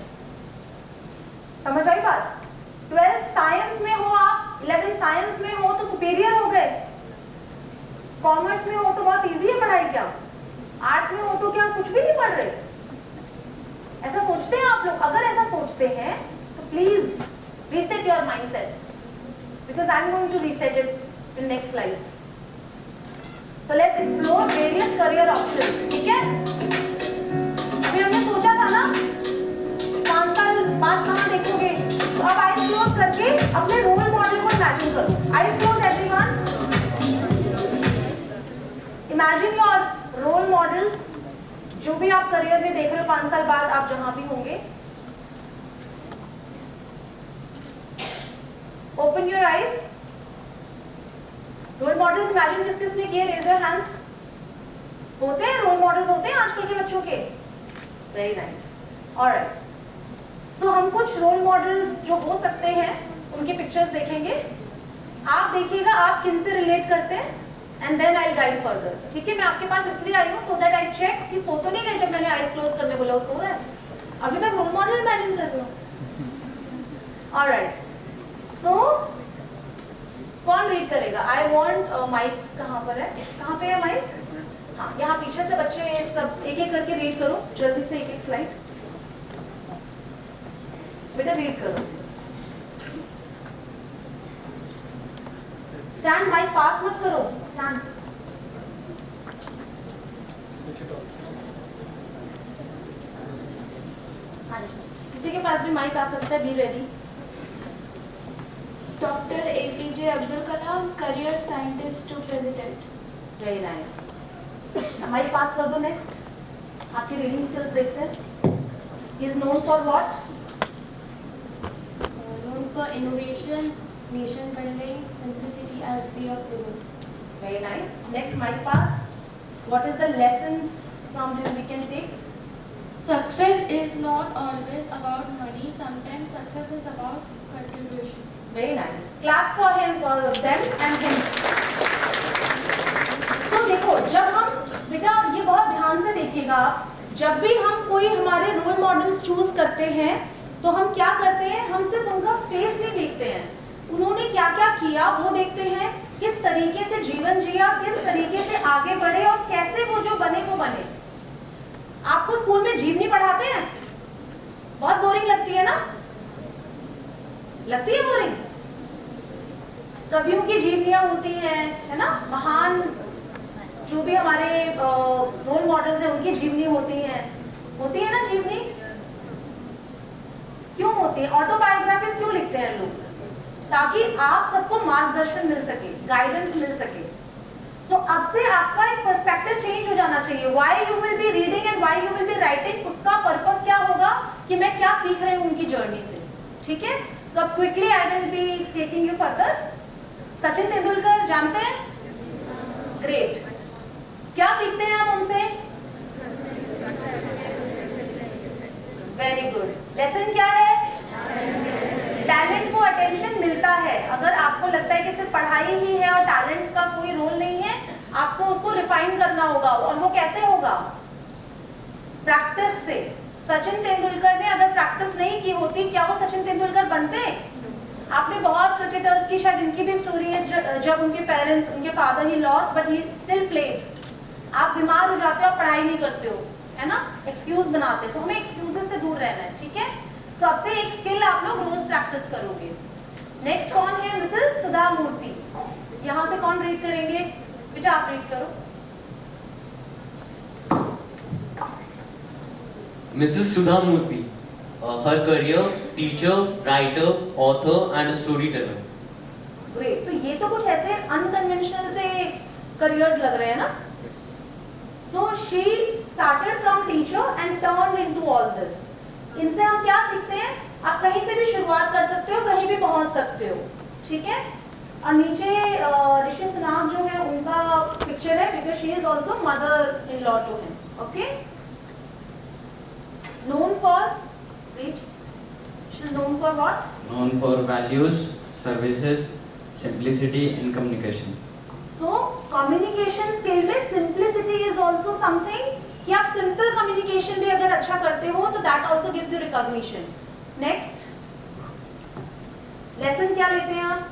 समझ आई बात? 12th साइंस में हो आप, 11th साइंस में हो तो सुपीरियर हो गए, कॉमर्स में हो तो बहुत इजी है पढ़ाई, क्या आर्ट्स में हो तो क्या कुछ भी नहीं पढ़ रहे? ऐसा सोचते हैं आप लोग? अगर ऐसा सोचते हैं तो please reset your mindsets, because I am going to reset it in next slides. So let's explore various career options. ठीक है, अभी हमने सोचा था ना 5 साल बाद कहाँ देखोगे, तो अब आईज क्लोज करके अपने रोल मॉडल को इमेजिन करो. Eyes close everyone. Imagine your role models, जो भी आप करियर में देख रहे हो 5 साल बाद आप जहां भी होंगे. Open your eyes. Role models imagine किस किसने किए? Raise your hands. होते हैं रोल मॉडल्स, होते हैं आजकल के बच्चों के? Very nice. ऑलराइट, सो हम कुछ रोल मॉडल्स जो हो सकते हैं उनके पिक्चर्स देखेंगे. आप देखिएगा आप किन से रिलेट करते हैं and then I guide further. ठीक है, मैं आपके पास इसलिए आई हूँ सो दैट आई चेक कि सो तो नहीं गए जब मैंने आईज क्लोज करने बोला वो सो रहा है. अभी तक रोल मॉडल इमेजिन कर रहे हो. ऑलराइट, सो कौन रीड करेगा? I want mic. कहाँ पर है, कहाँ पे है माइक? हाँ, यहाँ पीछे से बच्चे सब एक एक करके रीड करो जल्दी से, एक एक स्लाइड. बेटा रीड करो. स्टैंड, माइक पास मत करो, स्टैंड. हाँ जी, किसी के पास भी माइक आ सकता है. Be ready. Doctor APJ Abdul Kalam, career scientist to president. Very nice. Mike pass कर दो. नेक्स्ट, आपकी रीडिंग स्किल्स देखते हैं. He is known for what? Known for innovation, nation building, simplicity as way of living. Very nice. Next, mic pass. What is the lessons from him we can take? Success is not always about money. Sometimes success is about contribution. Very nice. Claps for him, them and him. तो देखो, जब हम बेटा ये बहुत ध्यान से देखिएगा आप, जब भी हम कोई हमारे रोल मॉडल्स चूज करते हैं तो हम क्या करते हैं? हम सिर्फ उनका फेस नहीं देखते हैं, उन्होंने क्या क्या किया वो देखते हैं, किस तरीके से जीवन जिया, किस तरीके से आगे बढ़े और कैसे वो जो बने वो बने. आपको स्कूल में जीवनी पढ़ाते हैं, बहुत बोरिंग लगती है ना? लगती है बोरिंग? कवियों की जीवनियां होती हैं, है ना? महान जो भी हमारे रोल मॉडल्स हैं उनकी जीवनी होती है ना जीवनी? क्यों होती है? ऑटोबायोग्राफीज क्यों लिखते हैं लोग? ताकि आप सबको मार्गदर्शन मिल सके, गाइडेंस मिल सके. सो अब से आपका एक पर्सपेक्टिव चेंज हो जाना चाहिए. Why you will be reading and why you will be writing, उसका पर्पस क्या होगा कि मैं क्या सीख रही हूँ उनकी जर्नी से. ठीक है, सो अब quickly I will be taking you further. Sachin Tendulkar जानते हैं? ग्रेट. क्या सीखते हैं आप उनसे? Very good. लेसन क्या है? टैलेंट को अटेंशन मिलता है. अगर आपको लगता है कि सिर्फ पढ़ाई ही है और टैलेंट का कोई रोल नहीं है, आपको उसको रिफाइन करना होगा. और वो कैसे होगा? प्रैक्टिस से. सचिन तेंदुलकर ने अगर प्रैक्टिस नहीं की होती, क्या वो सचिन तेंदुलकर बनते? आपने बहुत क्रिकेटर्स की, शायद इनकी भी स्टोरी है, जब उनके पेरेंट्स, उनके father he lost but he still played. आप बीमार हो जाते हो, आप पढ़ाई नहीं करते हो, है ना? एक्सक्यूज बनाते. तो हमें एक्सक्यूजेस से दूर रहना है. ठीक है, सो अब से एक स्किल आप लोग रोज प्रैक्टिस करोगे. नेक्स्ट कौन है? मिसेस सुधा मूर्ति. यहाँ से कौन रीड करेंगे? बेटा आप रीड करो. Mrs. Sudha Murthy, her career, teacher, writer, author and a storyteller. Great. तो ये तो कुछ ऐसे अनकन्वेंशनल से करियर्स लग रहे हैं ना? So she started from teacher and turned into all this. इनसे हम क्या सीखते हैं? आप कहीं से भी शुरुआत कर सकते हो, कहीं भी पहुंच सकते हो. ठीक है, और नीचे ऋषि सुनाग जो है उनका पिक्चर है, because she is also mother in law to him. Okay, known for, read. She is known for what? Known for values, services, simplicity in communication. So communication skill में simplicity is also something कि आप simple communication भी अगर अच्छा करते हो तो that also gives you recognition. Next. Lesson क्या लेते हैं आप?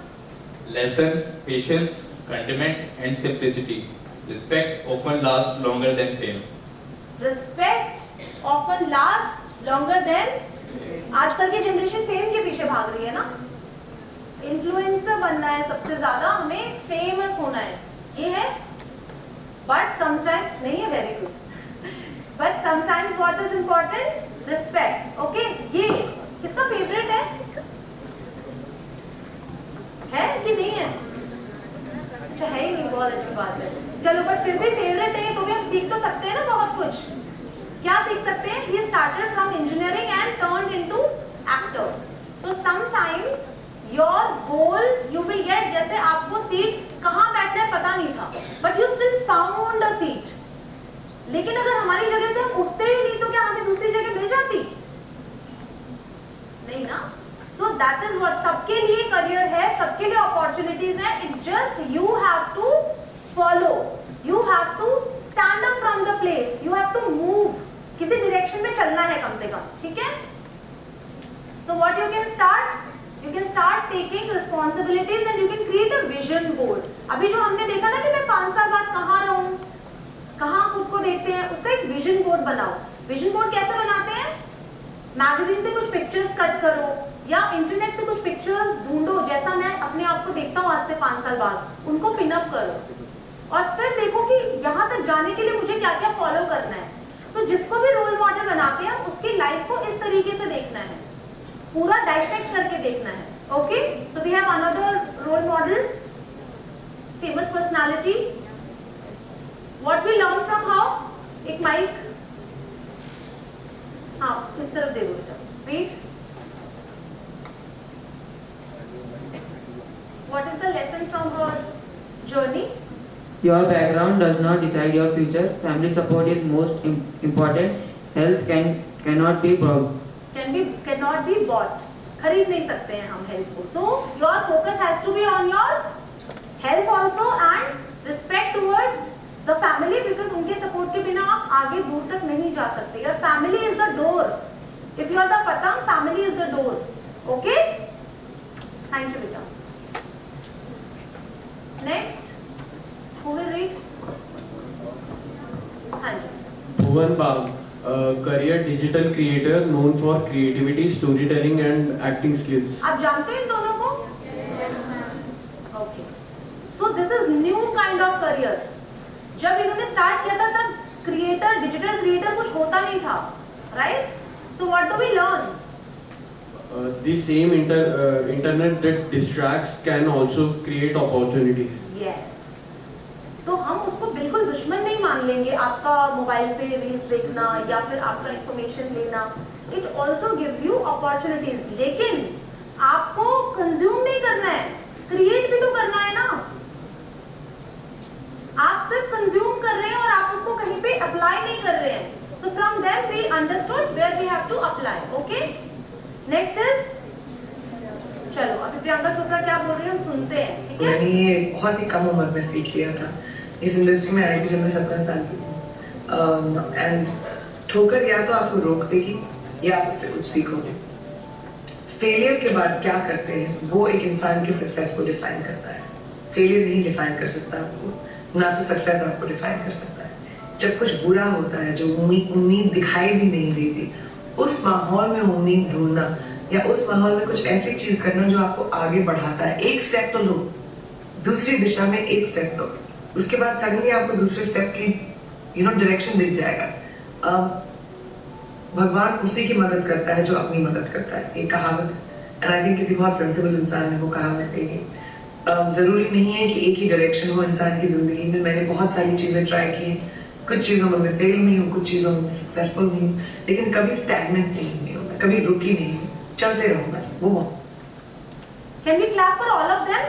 Lesson, patience, contentment and simplicity. Respect often lasts longer than fame. Respect often lasts longer than. आजकल की जनरेशन फेम के पीछे भाग रही है ना, इन्फ्लुएंसर बनना है सबसे ज्यादा, हमें फेमस होना है, ये है. बट समटाइम्स नहीं है, very good, but sometimes what is important? Respect. Okay, ये किसका फेवरेट है कि नहीं है? अच्छा है ही नहीं, बहुत अच्छी बात है. चलो, बट फिर भी फेवरेट है तो भी हम सीख तो सकते हैं ना बहुत कुछ. क्या सीख सकते हैं? He started from engineering and turned into actor. So sometimes your goal you will get, जैसे आपको सीट कहाँ बैठना है पता नहीं था, but you still found a seat. लेकिन अगर हमारी जगह से हम उठते ही नहीं तो क्या हमें दूसरी जगह मिल जाती? नहीं ना. So that is what, सबके लिए करियर है, सबके लिए अपॉर्चुनिटीज है. It's just you have to follow, you have to stand up from the place, you have to move. किसी डायरेक्शन में चलना है कम से कम, ठीक है? So what you can start? You can start taking responsibilities and you can create a vision board. अभी जो हमने देखा ना कि मैं 5 साल बाद कहाँ रहूँ, कहाँ खुद को देखते हैं, उसका एक विजन बोर्ड बनाओ. विजन बोर्ड कैसे बनाते हैं? मैगजीन से कुछ पिक्चर्स कट करो या इंटरनेट से कुछ पिक्चर्स ढूंढो, जैसा मैं अपने आप को देखता हूँ आज से 5 साल बाद, उनको पिनअप करो और फिर देखो कि यहाँ तक जाने के लिए मुझे क्या क्या फॉलो करना है. तो जिसको भी रोल मॉडल बनाते हैं उसकी लाइफ को इस तरीके से देखना है, पूरा डाइसेक्ट करके देखना है. Okay, so we have another role model, famous personality. What we learn from how? एक माइक, हाँ इस तरफ दे दो. Wait, what is the lesson from her journey? Your background does not decide your future. Family support is most important. Health cannot be bought. Cannot be bought. खरीद नहीं सकते हैं हम हेल्थ को. So your focus has to be on your health also and respect towards the family, because उनके support के बिना आप आगे दूर तक नहीं जा सकते. Your family is the door. If you are the patang, family is the door. Okay? Thank you, beta. Next. Who will read? हाँ जी. Bhuvan Bag, career digital creator known for creativity, storytelling and acting skills. आप जानते हैं इन दोनों को? Okay. So this is new kind of career. जब इन्होंने start किया था तब क्रिएटर, डिजिटल क्रिएटर कुछ होता नहीं था, right? So what do we learn? The same internet that distracts can also create opportunities. Yes. तो हम उसको बिल्कुल दुश्मन नहीं मान लेंगे, आपका मोबाइल पे रील्स देखना या फिर आपका इंफॉर्मेशन लेना. It also gives you opportunities, लेकिन आपको कंज्यूम नहीं करना है, क्रिएट भी तो करना है ना. आप सिर्फ कंज्यूम कर रहे हैं और आप उसको कहीं पे अप्लाई नहीं कर रहे हैं. So from them we understood where we have to apply. Okay, next is, चलो अभी प्रियंका चोपड़ा क्या बोल रही है हम सुनते हैं, ठीक है? मैंने ये बहुत ही कम उम्र में सीख लिया था. इस इंडस्ट्री में आई थी जब मैं 17 साल की थी. एंड ठोकर या तो आपको रोक देगी या आप उससे कुछ सीखोगे. फेलियर के बाद क्या करते हैं वो एक इंसान की सक्सेस को डिफाइन करता है. फेलियर नहीं डिफाइन कर सकता आपको, ना तो सक्सेस आपको डिफाइन कर सकता है. जब कुछ बुरा होता है, जो उम्मीद दिखाई भी नहीं देती, उस माहौल में उम्मीद ढूंढना या उस माहौल में कुछ ऐसी चीज करना जो आपको आगे बढ़ाता है. एक स्टेप तो लो, दूसरी दिशा में एक स्टेप लो, उसके बाद सडनली आपको दूसरे स्टेप की डायरेक्शन दिख जाएगा. भगवान उसी की मदद करता है जो अपनी मदद करता है, ये कहावत. एंड आई थिंक किसी बहुत सेंसिबल इंसान ने वो कहावत कही. जरूरी नहीं है कि एक ही डायरेक्शन हो इंसान की जिंदगी में. मैंने बहुत सारी चीजें ट्राई की, कुछ चीजों में मैं फेल नहीं हूँ, कुछ चीजों में सक्सेसफुल नहीं हूँ, लेकिन कभी स्टैग्नेंट नहीं हूँ, मैं कभी रुकी नहीं हूँ, चलते रहूँ बस. वो Can we clap for all of them?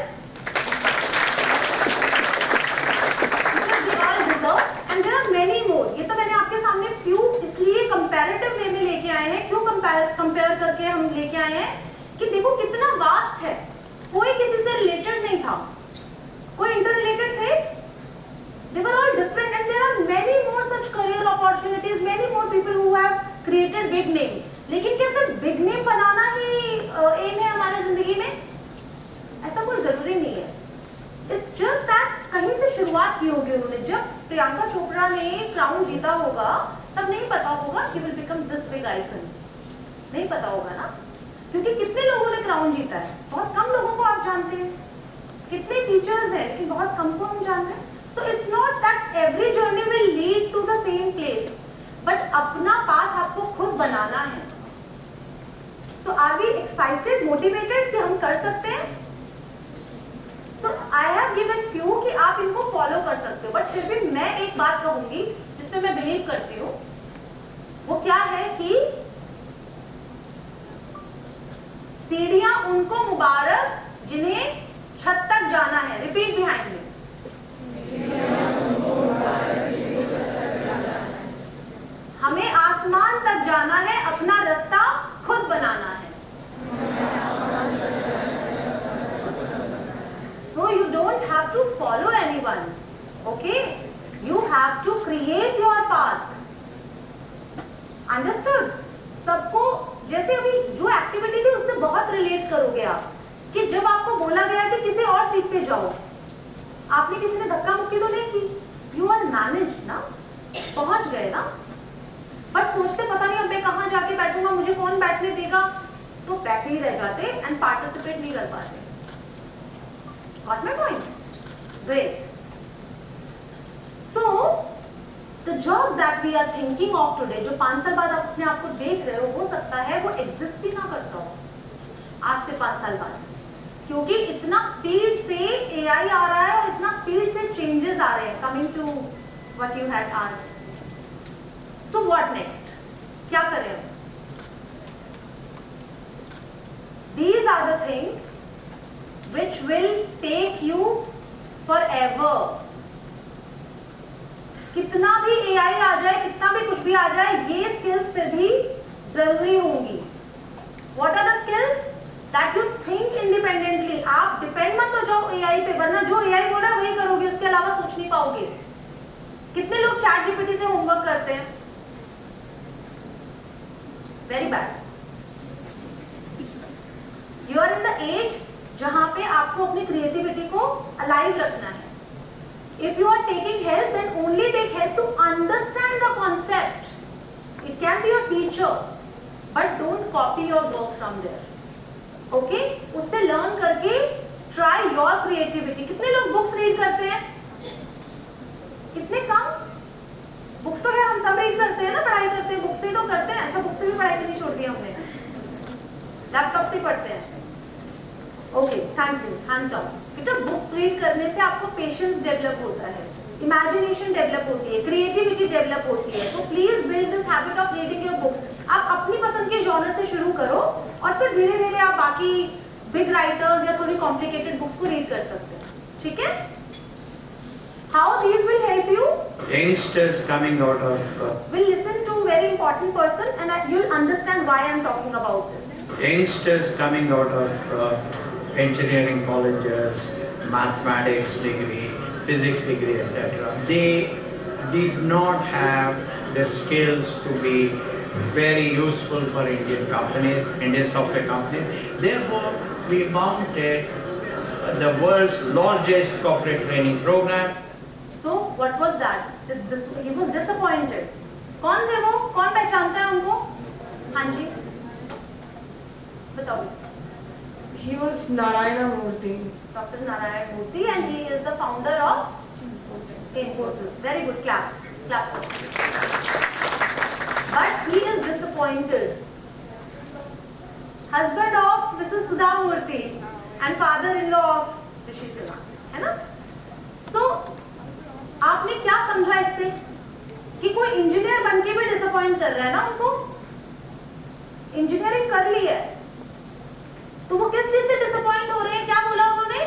And there are many more. ये तो मैंने आपके सामने few इसलिए comparative way में लेके आए हैं. क्यों compare करके हम लेके आए हैं कि देखो कितना vast है. कोई किसी से related नहीं था, कोई interrelated थे. They were all different and there are many more such career opportunities, many more people who have created big name. लेकिन क्या सिर्फ big name बनाना ही aim है हमारे जिंदगी में? ऐसा कोई जरूरी नहीं है. इट्स जस्ट दैट कहीं से शुरुआत की होगी उन्होंने. जब प्रियंका चोपड़ा ने क्राउन जीता होगा तब नहीं पता होगा she will become this big icon. नहीं पता होगा ना, क्योंकि कितने लोगों ने क्राउन जीता है? बहुत कम लोगों को आप जानते हैं. कितने टीचर्स हैं लेकिन बहुत कम को हम जान रहे हैं. So it's not that every journey will lead to the same place, but अपना पाथ आपको खुद बनाना है. So are we excited, motivated कि हम कर सकते हैं? So I have given few कि आप इनको फॉलो कर सकते हो, बट फिर भी मैं एक बात कहूंगी जिसपे मैं बिलीव करती हूँ. वो क्या है कि सीढ़ियां उनको मुबारक जिन्हें छत तक जाना है. Repeat behind me. हमें आसमान तक जाना है, अपना रास्ता खुद बनाना है. So you don't have to follow anyone, okay? You have to create your path. Understood? सबको जैसे अभी जो एक्टिविटी थी उससे बहुत रिलेट करोगे आप कि जब आपको बोला गया कि किसी और सीट पे जाओ, आपने किसी ने धक्का मुक्की तो नहीं की. यू आर मैनेज ना, पहुंच गए ना, बट सोचते पता नहीं अब मैं कहाँ जाके बैठूंगा, मुझे कौन बैठने देगा, तो बैठे ही रह जाते एंड पार्टिसिपेट नहीं कर पाते. Got my point? Great. So the job that we are thinking of today, जो 5 साल बाद आप अपने आप को देख रहे हो सकता है वो एग्जिस्ट ही ना करता हो आज से 5 साल बाद, क्योंकि इतना स्पीड से एआई आ रहा है और इतना स्पीड से चेंजेस आ रहे हैं. Coming to what you had asked. So what next, क्या करें? These are the things which will take you forever. कितना भी AI आ जाए, कितना भी कुछ भी आ जाए, ये स्किल्स फिर भी जरूरी होंगी. What are the skills? That you think independently. आप डिपेंड मत हो जाओ AI पे, वरना जो AI बोल रहा है वही करोगे, उसके अलावा सोच नहीं पाओगे. कितने लोग ChatGPT से होमवर्क करते हैं? Very bad. You are in the age जहां पे आपको अपनी क्रिएटिविटी को अलाइव रखना है. If you are taking help, then only take help to understand the concept. It can be your teacher, but don't copy your work from there. Okay? उससे learn करके try your creativity. कितने लोग books read करते हैं? कितने कम? Books तो क्या हम सब रीड करते हैं ना, पढ़ाई करते हैं, बुक से ही तो करते हैं. अच्छा, बुक से भी पढ़ाई करनी छोड़ दी हमने, लैपटॉप से पढ़ते हैं. Okay, thank you, hands down. बेटा, बुक रीड करने से आपको पेशेंस डेवलप होता है, इमेजिनेशन डेवलप होती है, क्रिएटिविटी डेवलप होती है. तो please build this habit of reading your books. आप अपनी पसंद के जॉनर से शुरू करो और फिर धीरे धीरे आप बाकी बिग राइटर्स या थोड़ी कॉम्प्लिकेटेड बुक्स को रीड कर सकते हैं. ठीक है? How these will help you? Youngsters coming out of We'll listen to a very important person and you'll understand why I'm talking about it. Youngsters coming out of engineering colleges, mathematics degree, physics degree, etc. They did not have the skills to be very useful for Indian companies, Indian software companies. Therefore, we mounted the world's largest corporate training program. So, what was that? He was disappointed. कौन थे वो? कौन पहचानता है उनको? हाँ जी, बताओ. He was Narayana Murthy. Dr. Narayana Murthy, and he is the founder of Infosys. Very good, claps. Clap for him. But he is disappointed. Husband of Mrs. Sudha Murthy and father-in-law of Rishi Sunak, है ना? So, आपने क्या समझा इससे? कि कोई engineer बनके भी डिसअपॉइंट कर रहा है ना उनको? इंजीनियरिंग कर ली है, तो वो किस चीज से डिसअपॉइंट हो रहे हैं? क्या बोला उन्होंने?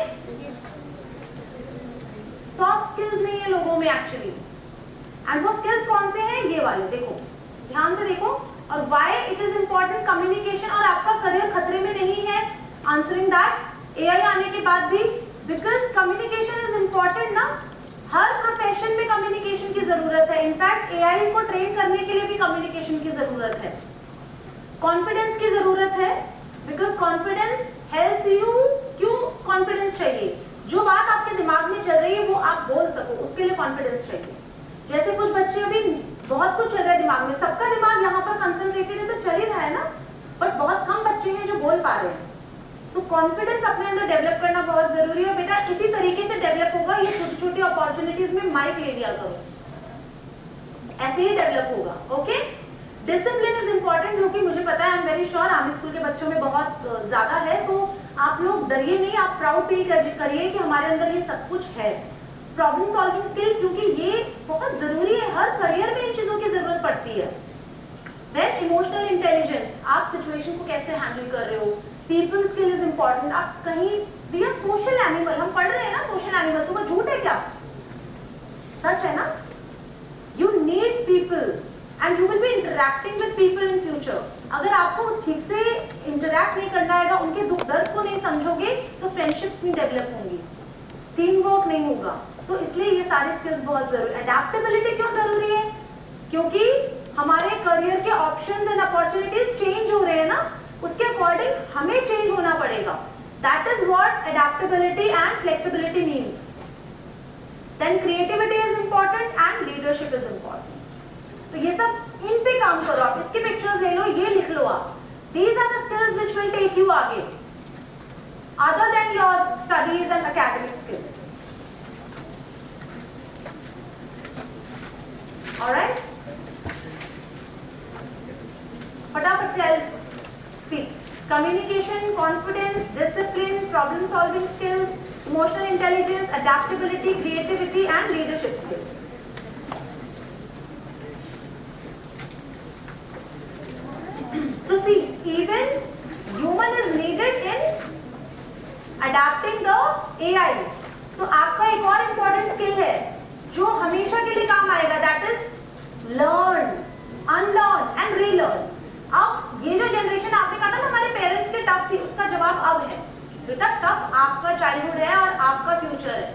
सॉफ्ट स्किल्स नहीं है लोगों में एक्चुअली. एंड वो स्किल्स कौन से हैं? ये वाले. देखो, ध्यान से देखो. और why it is important communication. और आपका करियर खतरे में नहीं है आंसरिंग दैट एआई आने के बाद भी, बिकॉज कम्युनिकेशन इज इंपॉर्टेंट ना. हर प्रोफेशन में कम्युनिकेशन की जरूरत है. इनफैक्ट एआई को ट्रेन करने के लिए भी कम्युनिकेशन की जरूरत है. कॉन्फिडेंस की जरूरत है, बिकॉज कॉन्फिडेंस हेल्प्स यू. क्यों कॉन्फिडेंस चाहिए, जो बात आपके दिमाग में चल रही है वो आप बोल सको, उसके लिए कॉन्फिडेंस चाहिए। जैसे कुछ बच्चे अभी बहुत कुछ चल रहा है दिमाग में, सबका दिमाग यहाँ पर कंसंट्रेटेड है तो चल ही रहा है ना, बट बहुत कम बच्चे हैं जो बोल पा रहे हैं। सो कॉन्फिडेंस अपने अंदर डेवलप करना बहुत जरूरी है बेटा। इसी तरीके से डेवलप होगा, ये छोटी छोटी अपॉर्चुनिटीज में माइक ले लिया करो, ऐसे ही डेवलप होगा। ओके, डिसिप्लिन इज इंपॉर्टेंट, जो कि मुझे पता है, I am very sure army school के बच्चों में बहुत ज्यादा है। सो आप लोग डरिए नहीं, आप प्राउड फील करिए कि हमारे अंदर ये सब कुछ है। प्रॉब्लम सॉल्विंग स्किल, क्योंकि ये बहुत जरूरी है, हर करियर में इन चीजों की जरूरत पड़ती है। देन इमोशनल इंटेलिजेंस, आप सिचुएशन को कैसे हैंडल कर रहे हो। पीपल स्किल इज इंपॉर्टेंट, आप कहीं वी आर सोशल एनिमल, हम पढ़ रहे हैं ना सोशल एनिमल, तो वो झूठ है क्या? सच है ना? You need people and you will B interacting with people in future. अगर आपको ठीक से इंटरैक्ट नहीं करना आएगा, उनके दुख दर्द को नहीं समझोगे, तो फ्रेंडशिप्स नहीं डेवलप होंगी, टीम वर्क नहीं होगा। सो इसलिए ये सारे स्किल्स बहुत जरूरी। अडेप्टेबिलिटी क्यों जरूरी है? क्योंकि हमारे करियर के ऑप्शंस एंड अपॉर्चुनिटीज चेंज हो रहे हैं ना, उसके अकॉर्डिंग हमें चेंज होना पड़ेगा। That is what adaptability and flexibility means. Then creativity is important and leadership is important. तो ये सब इन पे काम करो आप, इसके पिक्चर्स ले लो, ये लिख लो आप। These are the skills which will take you आगे, other than your studies and academic skills. Alright, फटाफट से speak. Communication, confidence, discipline, problem solving skills, emotional intelligence, adaptability, creativity and leadership skills. So see, even human is needed in adapting the AI. तो आपका एक और important skill है जो हमेशा के लिए काम आएगा, that is learn, unlearn and relearn. अब ये जो जनरेशन आपने कहा था ना हमारे पेरेंट्स के टफ थी, उसका जवाब अब है बेटा, टफ आपका चाइल्डहुड है और आपका फ्यूचर है।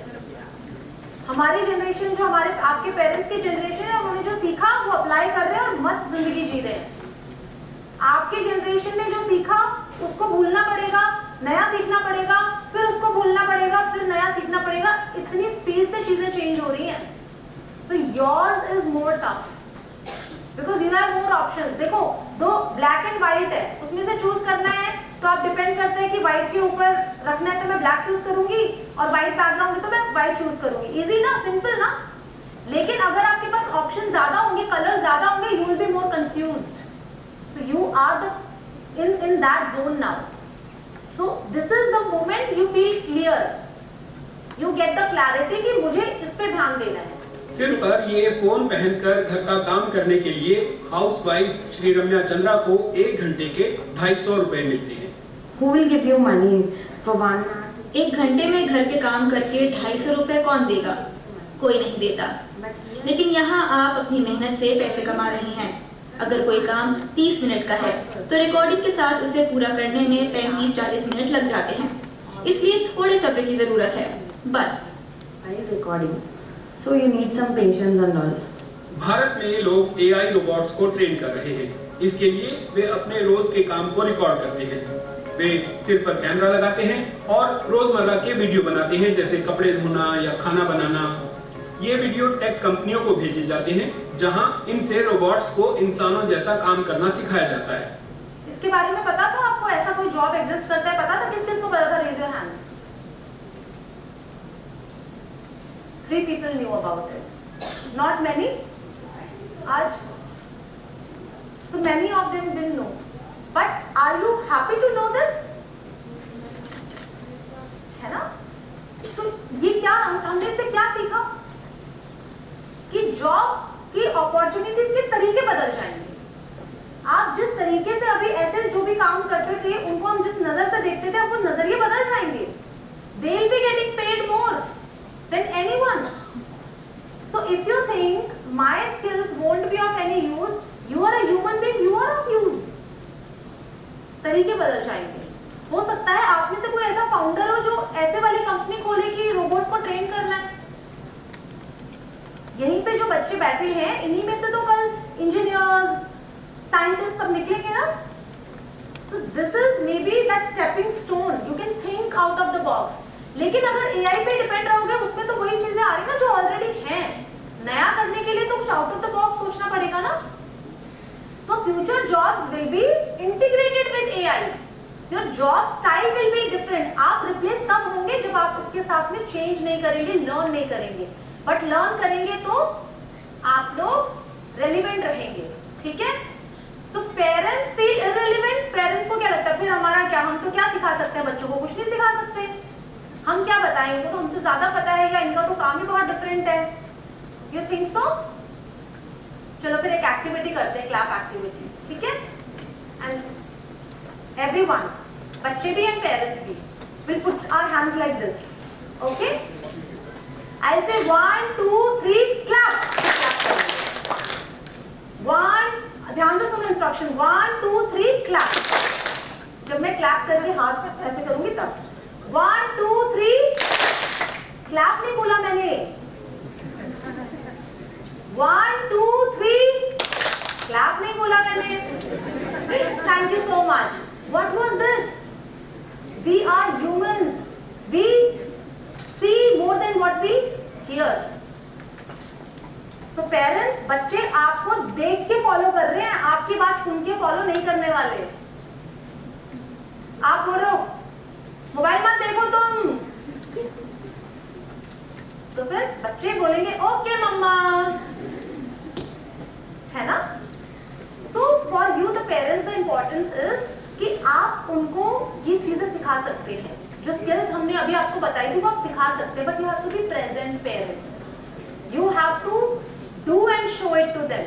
हमारी जनरेशन जो हमारे आपके पेरेंट्स की जनरेशन है, उन्होंने जो सीखा वो अप्लाई कर रहे हैं और मस्त जिंदगी जी रहे हैं। आपकी जनरेशन ने जो सीखा उसको भूलना पड़ेगा, नया सीखना पड़ेगा, फिर उसको भूलना पड़ेगा, फिर नया सीखना पड़ेगा। इतनी स्पीड से चीजें चेंज हो रही हैं। So yours is more tough because you have more options. देखो, दो ब्लैक एंड व्हाइट है, उसमें से चूज करना है तो आप डिपेंड करते हैं कि व्हाइट के ऊपर रखना है तो मैं ब्लैक चूज करूंगी, और व्हाइट बैकग्राउंड है तो मैं व्हाइट चूज करूंगी। इजी ना, सिंपल ना। लेकिन अगर आपके पास ऑप्शन ज्यादा होंगे, कलर ज्यादा होंगे, you will be more confused. So you are in that zone now. So this is the moment you feel clear. You get the clarity कि मुझे इस पे ध्यान देना है। सिर पर ये फोन पहनकर घर का काम करने के लिए हाउसवाइफ श्री रम्या चंद्रा को 1 घंटे के 250 रुपए मिलते हैं। Who will give you money for 1 hour? 1 घंटे में घर के काम करके 250 रुपए कौन देगा? कोई नहीं देता। लेकिन यहाँ आप अपनी मेहनत से पैसे कमा रहे हैं। अगर कोई काम 30 मिनट का है तो रिकॉर्डिंग के साथ उसे पूरा करने में 35-40 मिनट लग जाते हैं। इसलिए थोड़े सब्र की जरूरत है, बस। Recording. So you need some patience and all. Bharat में लोग AI रोबोट्स को ट्रेन कर रहे हैं। इसके लिए वे अपने रोज के काम को रिकॉर्ड करते हैं। वे सिर पर कैमरा लगाते हैं और रोजमर्रा के वीडियो बनाते हैं, जैसे कपड़े धोना या खाना बनाना। ये वीडियो टेक कंपनियों को भेजे जाते हैं, जहां इनसे रोबोट्स को इंसानों जैसा काम करना सिखाया जाता है। इसके बारे में पता था आपको? ऐसा कोई जॉब एग्जिस्ट करता है? पता था? किस किस को पता था? Raise your hands. 3 people knew about it. Not many. आज so many of them didn't know. But are you happy to know this? है ना? तो ये क्या हमने इससे क्या सीखा कि जॉब की अपॉर्चुनिटीज के तरीके बदल जाएंगे। आप जिस तरीके से अभी ऐसे जो भी काम करते थे, उनको हम जिस नजर से देखते थे, अब वो नजरिए बदल जाएंगे। They will be getting paid more than anyone. So if you think my skills won't be of any use, you are a human being, you are of use. तरीके बदल जाएंगे। हो सकता है आप में से कोई ऐसा फाउंडर हो जो ऐसे वाली कंपनी खोले कि रोबोट्स को ट्रेन करना है। यहीं पे जो बच्चे बैठे हैं, इन्हीं में से तो कल इंजीनियर्स, साइंटिस्ट सब निकलेंगे ना। So this is maybe that stepping stone. You can think out of the box. लेकिन अगर AI पे डिपेंड रहोगे उसमें तो वही चीजें आ रही ना जो ऑलरेडी हैं। नया करने के लिए तो कुछ आउट ऑफ द बॉक्स सोचना पड़ेगा ना। So future jobs will be integrated with AI. Your job style will be different. आप replace तब होंगे जब आप उसके साथ में change नहीं करेंगे, learn नहीं करेंगे। But learn करेंगे तो आप लोग relevant रहेंगे, ठीक है? So parents feel irrelevant. Parents को क्या लगता है फिर हमारा क्या, हम तो क्या सिखा सकते हैं बच्चों को, कुछ नहीं सिखा सकते। हम क्या बताएं, इनको तो हमसे ज्यादा पता है या इनका तो काम ही बहुत डिफरेंट है। You think so? चलो फिर एक एक्टिविटी करते हैं, क्लैप एक्टिविटी, ठीक है? एंड एवरीवन, बच्चे भी एंड पेरेंट्स भी, will put our hands like this, okay? I say 1 2 3 clap. 1, ध्यान से सुनो इंस्ट्रक्शन, 1 2 3 क्लैप। जब मैं क्लैप करके हाथ ऐसे करूंगी तब 1 2 3 क्लैप नहीं बोला मैंने। 1 2 3 क्लैप नहीं बोला मैंने। Thank you so much. What was this? We are humans, we see more than what we hear. So parents, बच्चे आपको देख के फॉलो कर रहे हैं, आपकी बात सुन के फॉलो नहीं करने वाले। आप बोल रहे हो मोबाइल मत देखो तुम, तो फिर बच्चे बोलेंगे ओके मम्मा, है ना? So for you the parents the importance is कि आप उनको ये चीजें सिखा सकते हैं। जो स्किल्स हमने अभी आपको बताई थी वो आप सिखा सकते हैं, but you have to be present parent. You have to do and show it to them,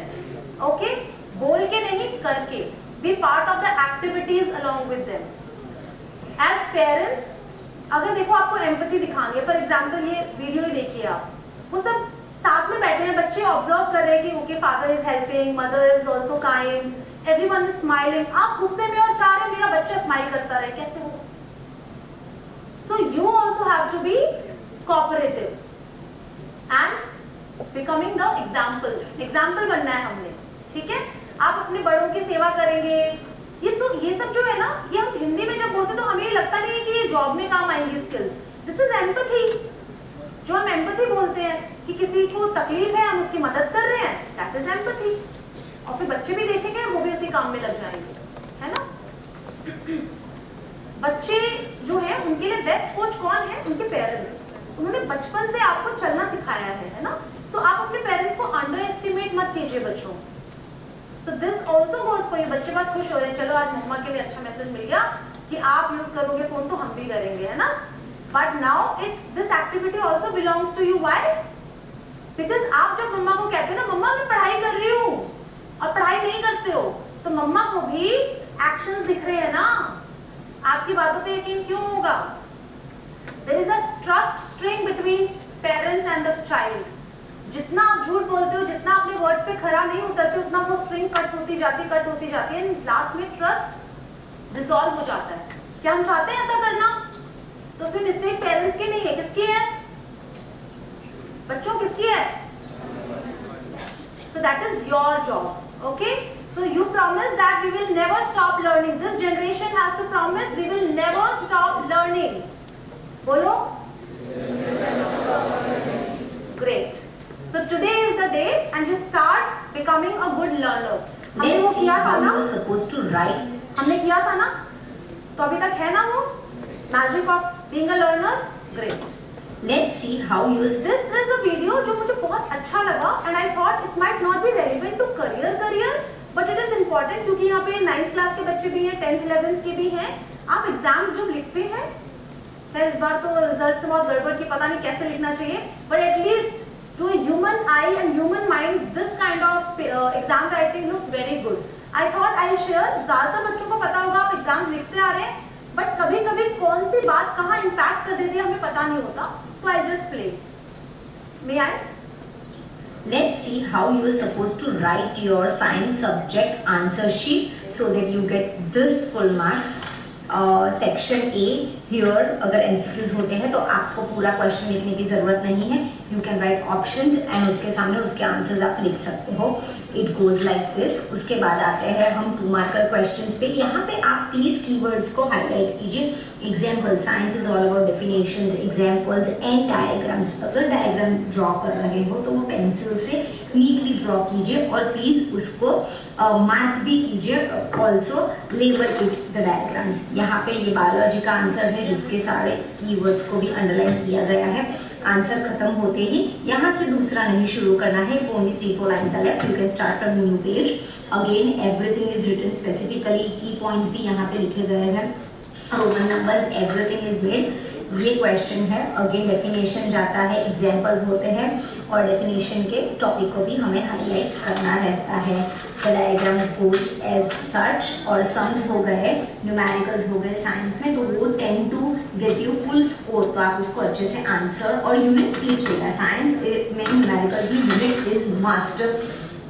okay? बोल के नहीं, करके। Be part of the activities along with them. As parents, अगर देखो आपको एम्पैथी दिखानी है, फॉर एग्जाम्पल ये वीडियो ही देखिए आप, वो सब साथ में बैठे हैं, बच्चे ऑब्जर्व कर रहे हैं कि okay father is helping, mother is also kind, everyone is smiling. आप गुस्से में और चाह रहे मेरा बच्चा स्माइल करता रहे, कैसे हो? So you also have to be cooperative and becoming the example बनना है हमने, ठीक है? आप अपने बड़ों की सेवा करेंगे। ये सब जो है ना, ये हम हिंदी में जब बोलते तो हमें ये लगता नहीं है कि ये जॉब में काम आएंगी स्किल्स। This is empathy. जो हम एम्पैथी बोलते हैं कि किसी को तकलीफ है, हम उसकी मदद कर रहे हैं, दैट इज एम्पैथी। और फिर बच्चे भी देखेंगे, वो भी उसी काम में लग जाएंगे, है ना? बच्चे जो है उनके लिए बेस्ट कोच कौन है? उनके पेरेंट्स। उन्होंने बचपन से आपको चलना सिखाया है ना? सो आप अपने पेरेंट्स को अंडर एस्टिमेट मत कीजिए बच्चों। So this also goes for you. बच्चे बहुत खुश हो रहे हैं, चलो आज मम्मा के लिए अच्छा मैसेज मिल गया कि आप यूज करोगे फोन तो हम भी करेंगे, है ना? But now this activity also belongs to you. Why? Because आप जब मम्मा को कहते हो ना मम्मा मैं पढ़ाई कर रही हूँ और पढ़ाई नहीं करते हो, तो मम्मा को भी एक्शंस दिख रहे हैं ना। आपकी बातों पे यकीन क्यों होगा? There is a trust string between parents and the child. जितना आप झूठ बोलते हो, जितना अपने वर्ड पे खरा नहीं उतरते, उतना वो स्ट्रिंग कट होती जाती है, लास्ट में ट्रस्ट डिसॉल्व हो जाता है। क्या हम चाहते हैं ऐसा करना? तो उसमें मिस्टेक पेरेंट्स की नहीं है, किसकी है? बच्चों, किसकी है? So that is your job, okay? So you promise that we will never stop learning. This generation has to promise we will never stop learning. बोलो great. So today is the day and you start becoming a good learner. हमने वो किया था ना? Supposed to write. हमने किया था ना? तो अभी तक है ना वो? Magic of being a learner? Great. Let's see how you. This is a video जो मुझे बहुत अच्छा लगा and I thought it might not be relevant to career, but it is important क्योंकि यहाँ पे 9th क्लास के बच्चे भी हैं, 10th 11th के भी हैं। आप एग्जाम्स जब लिखते हैं, खैर इस बार तो रिजल्ट से बहुत गड़बड़ की, पता नहीं कैसे लिखना चाहिए, but at least to a human eye and human mind, this kind of exam writing looks very good. I thought I'll share. ज़्यादातर बच्चों को पता होगा आप एग्जाम्स लिखते आ रहे हैं, बट कभी-कभी कौन सी बात कहाँ इम्पैक्ट कर देती है हमें पता नहीं होता. So I'll just play. May I? Let's see how you are supposed to write your science subject answer sheet so that you get this full marks. Section A, here अगर MCQs होते हैं तो आपको पूरा क्वेश्चन लिखने की ज़रूरत नहीं है, you can write options and उसके सामने उसके आंसर्स आप लिख सकते हो। It goes like this. उसके बाद आते हैं हम 2 मार्कर क्वेश्चंस पे। यहाँ पे आप प्लीज़ कीवर्ड्स को हाईलाइट कीजिए। Example, science is all about definitions, examples and diagrams. अगर डायग्राम ड्रॉ कर रहे हो तो वो पेंसिल से नीटली ड्रॉ कीजिए और प्लीज़ उसको मार्क भी कीजिए। Also label it the diagrams. यहाँ पे ये बायोलॉजी का आंसर है जिसके सारे कीवर्ड्स को भी अंडरलाइन किया गया है। आंसर खत्म होते ही यहाँ से दूसरा नहीं शुरू करना है। Only 3-4 lines are left, you can start from new page. Again everything is written specifically, key points भी यहाँ पे लिखे गए हैं, Roman numbers, everything is made. ये क्वेश्चन है। अगेन डेफिनेशन जाता है, एग्जाम्पल्स होते हैं और डेफिनेशन के टॉपिक को भी हमें हाईलाइट करना रहता है। The diagram goes as such. और सम्स हो गए, न्यूमेरिकल्स हो गए साइंस में, तो वो tend to get you full score, तो आप उसको अच्छे से आंसर और यूनिट सीखिएगा। साइंस में न्यूमेरिकल्स में यूनिट इज मास्टर।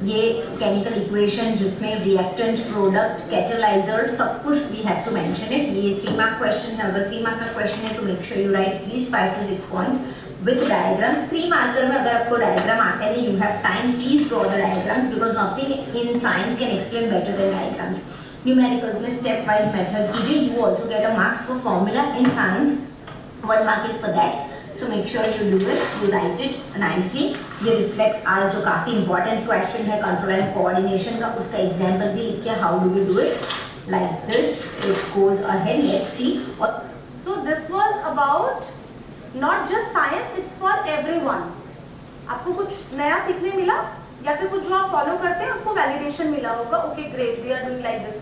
ये केमिकल इक्वेशन जिसमें रिएक्टेंट, प्रोडक्ट, कैटालाइजर, सब कुछ we have to mention it. ये 3 मार्क क्वेश्चन है। अगर 3 मार्क का क्वेश्चन है तो make sure you right please 5 to 6 points with diagrams. 3 marker में अगर आपको डायग्राम आते हैं, you have time, please draw the diagrams because nothing in science can explain better than diagrams. Numericals में स्टेप वाइज मेथड कीजिए। You also get a marks for formula in science, 1 mark is for that. So make sure you do it, you write it nicely. ये reflex R जो काफी important question है control and coordination का, उसका example भी लिख के how do we do it like this. It goes ahead. Let's see. So this was about not just science, it's for everyone. आपको कुछ नया सीखने मिला या फिर कुछ जो आप फॉलो करते हैं उसको वैलिडेशन मिला होगा। Okay great, we are doing like this,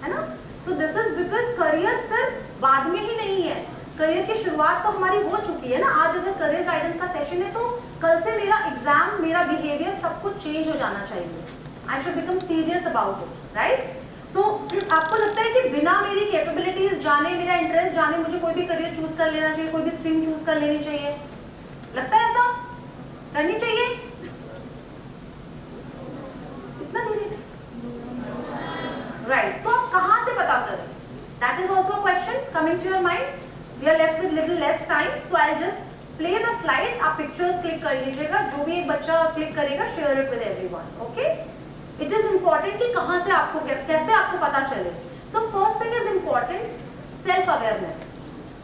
है ना। So this is because career सिर्फ बाद में ही नहीं है, करियर की शुरुआत तो हमारी हो चुकी है ना। आज अगर करियर गाइडेंस का सेशन है तो कल से मेरा एग्जाम, मेरा बिहेवियर सब कुछ चेंज हो जाना चाहिए। I should become serious about it, right. So आपको लगता है कि बिना मेरी कैपेबिलिटीज जाने, मेरा इंटरेस्ट जाने, मुझे कोई भी करियर चूज कर लेना चाहिए, कोई भी स्ट्रीम चूज कर लेनी चाहिए? लगता है ऐसा करनी चाहिए? इतना धीरे, राइट। तो आप कहाँ से पता करें? That is also question coming to your mind. We are left with little less time, so I'll just play the slides. आप pictures click कर लीजिएगा, जो भी एक बच्चा click करेगा, share it with everyone. Okay? It is important कि कहाँ से आपको कैसे आपको पता चले. So first thing is important, self awareness.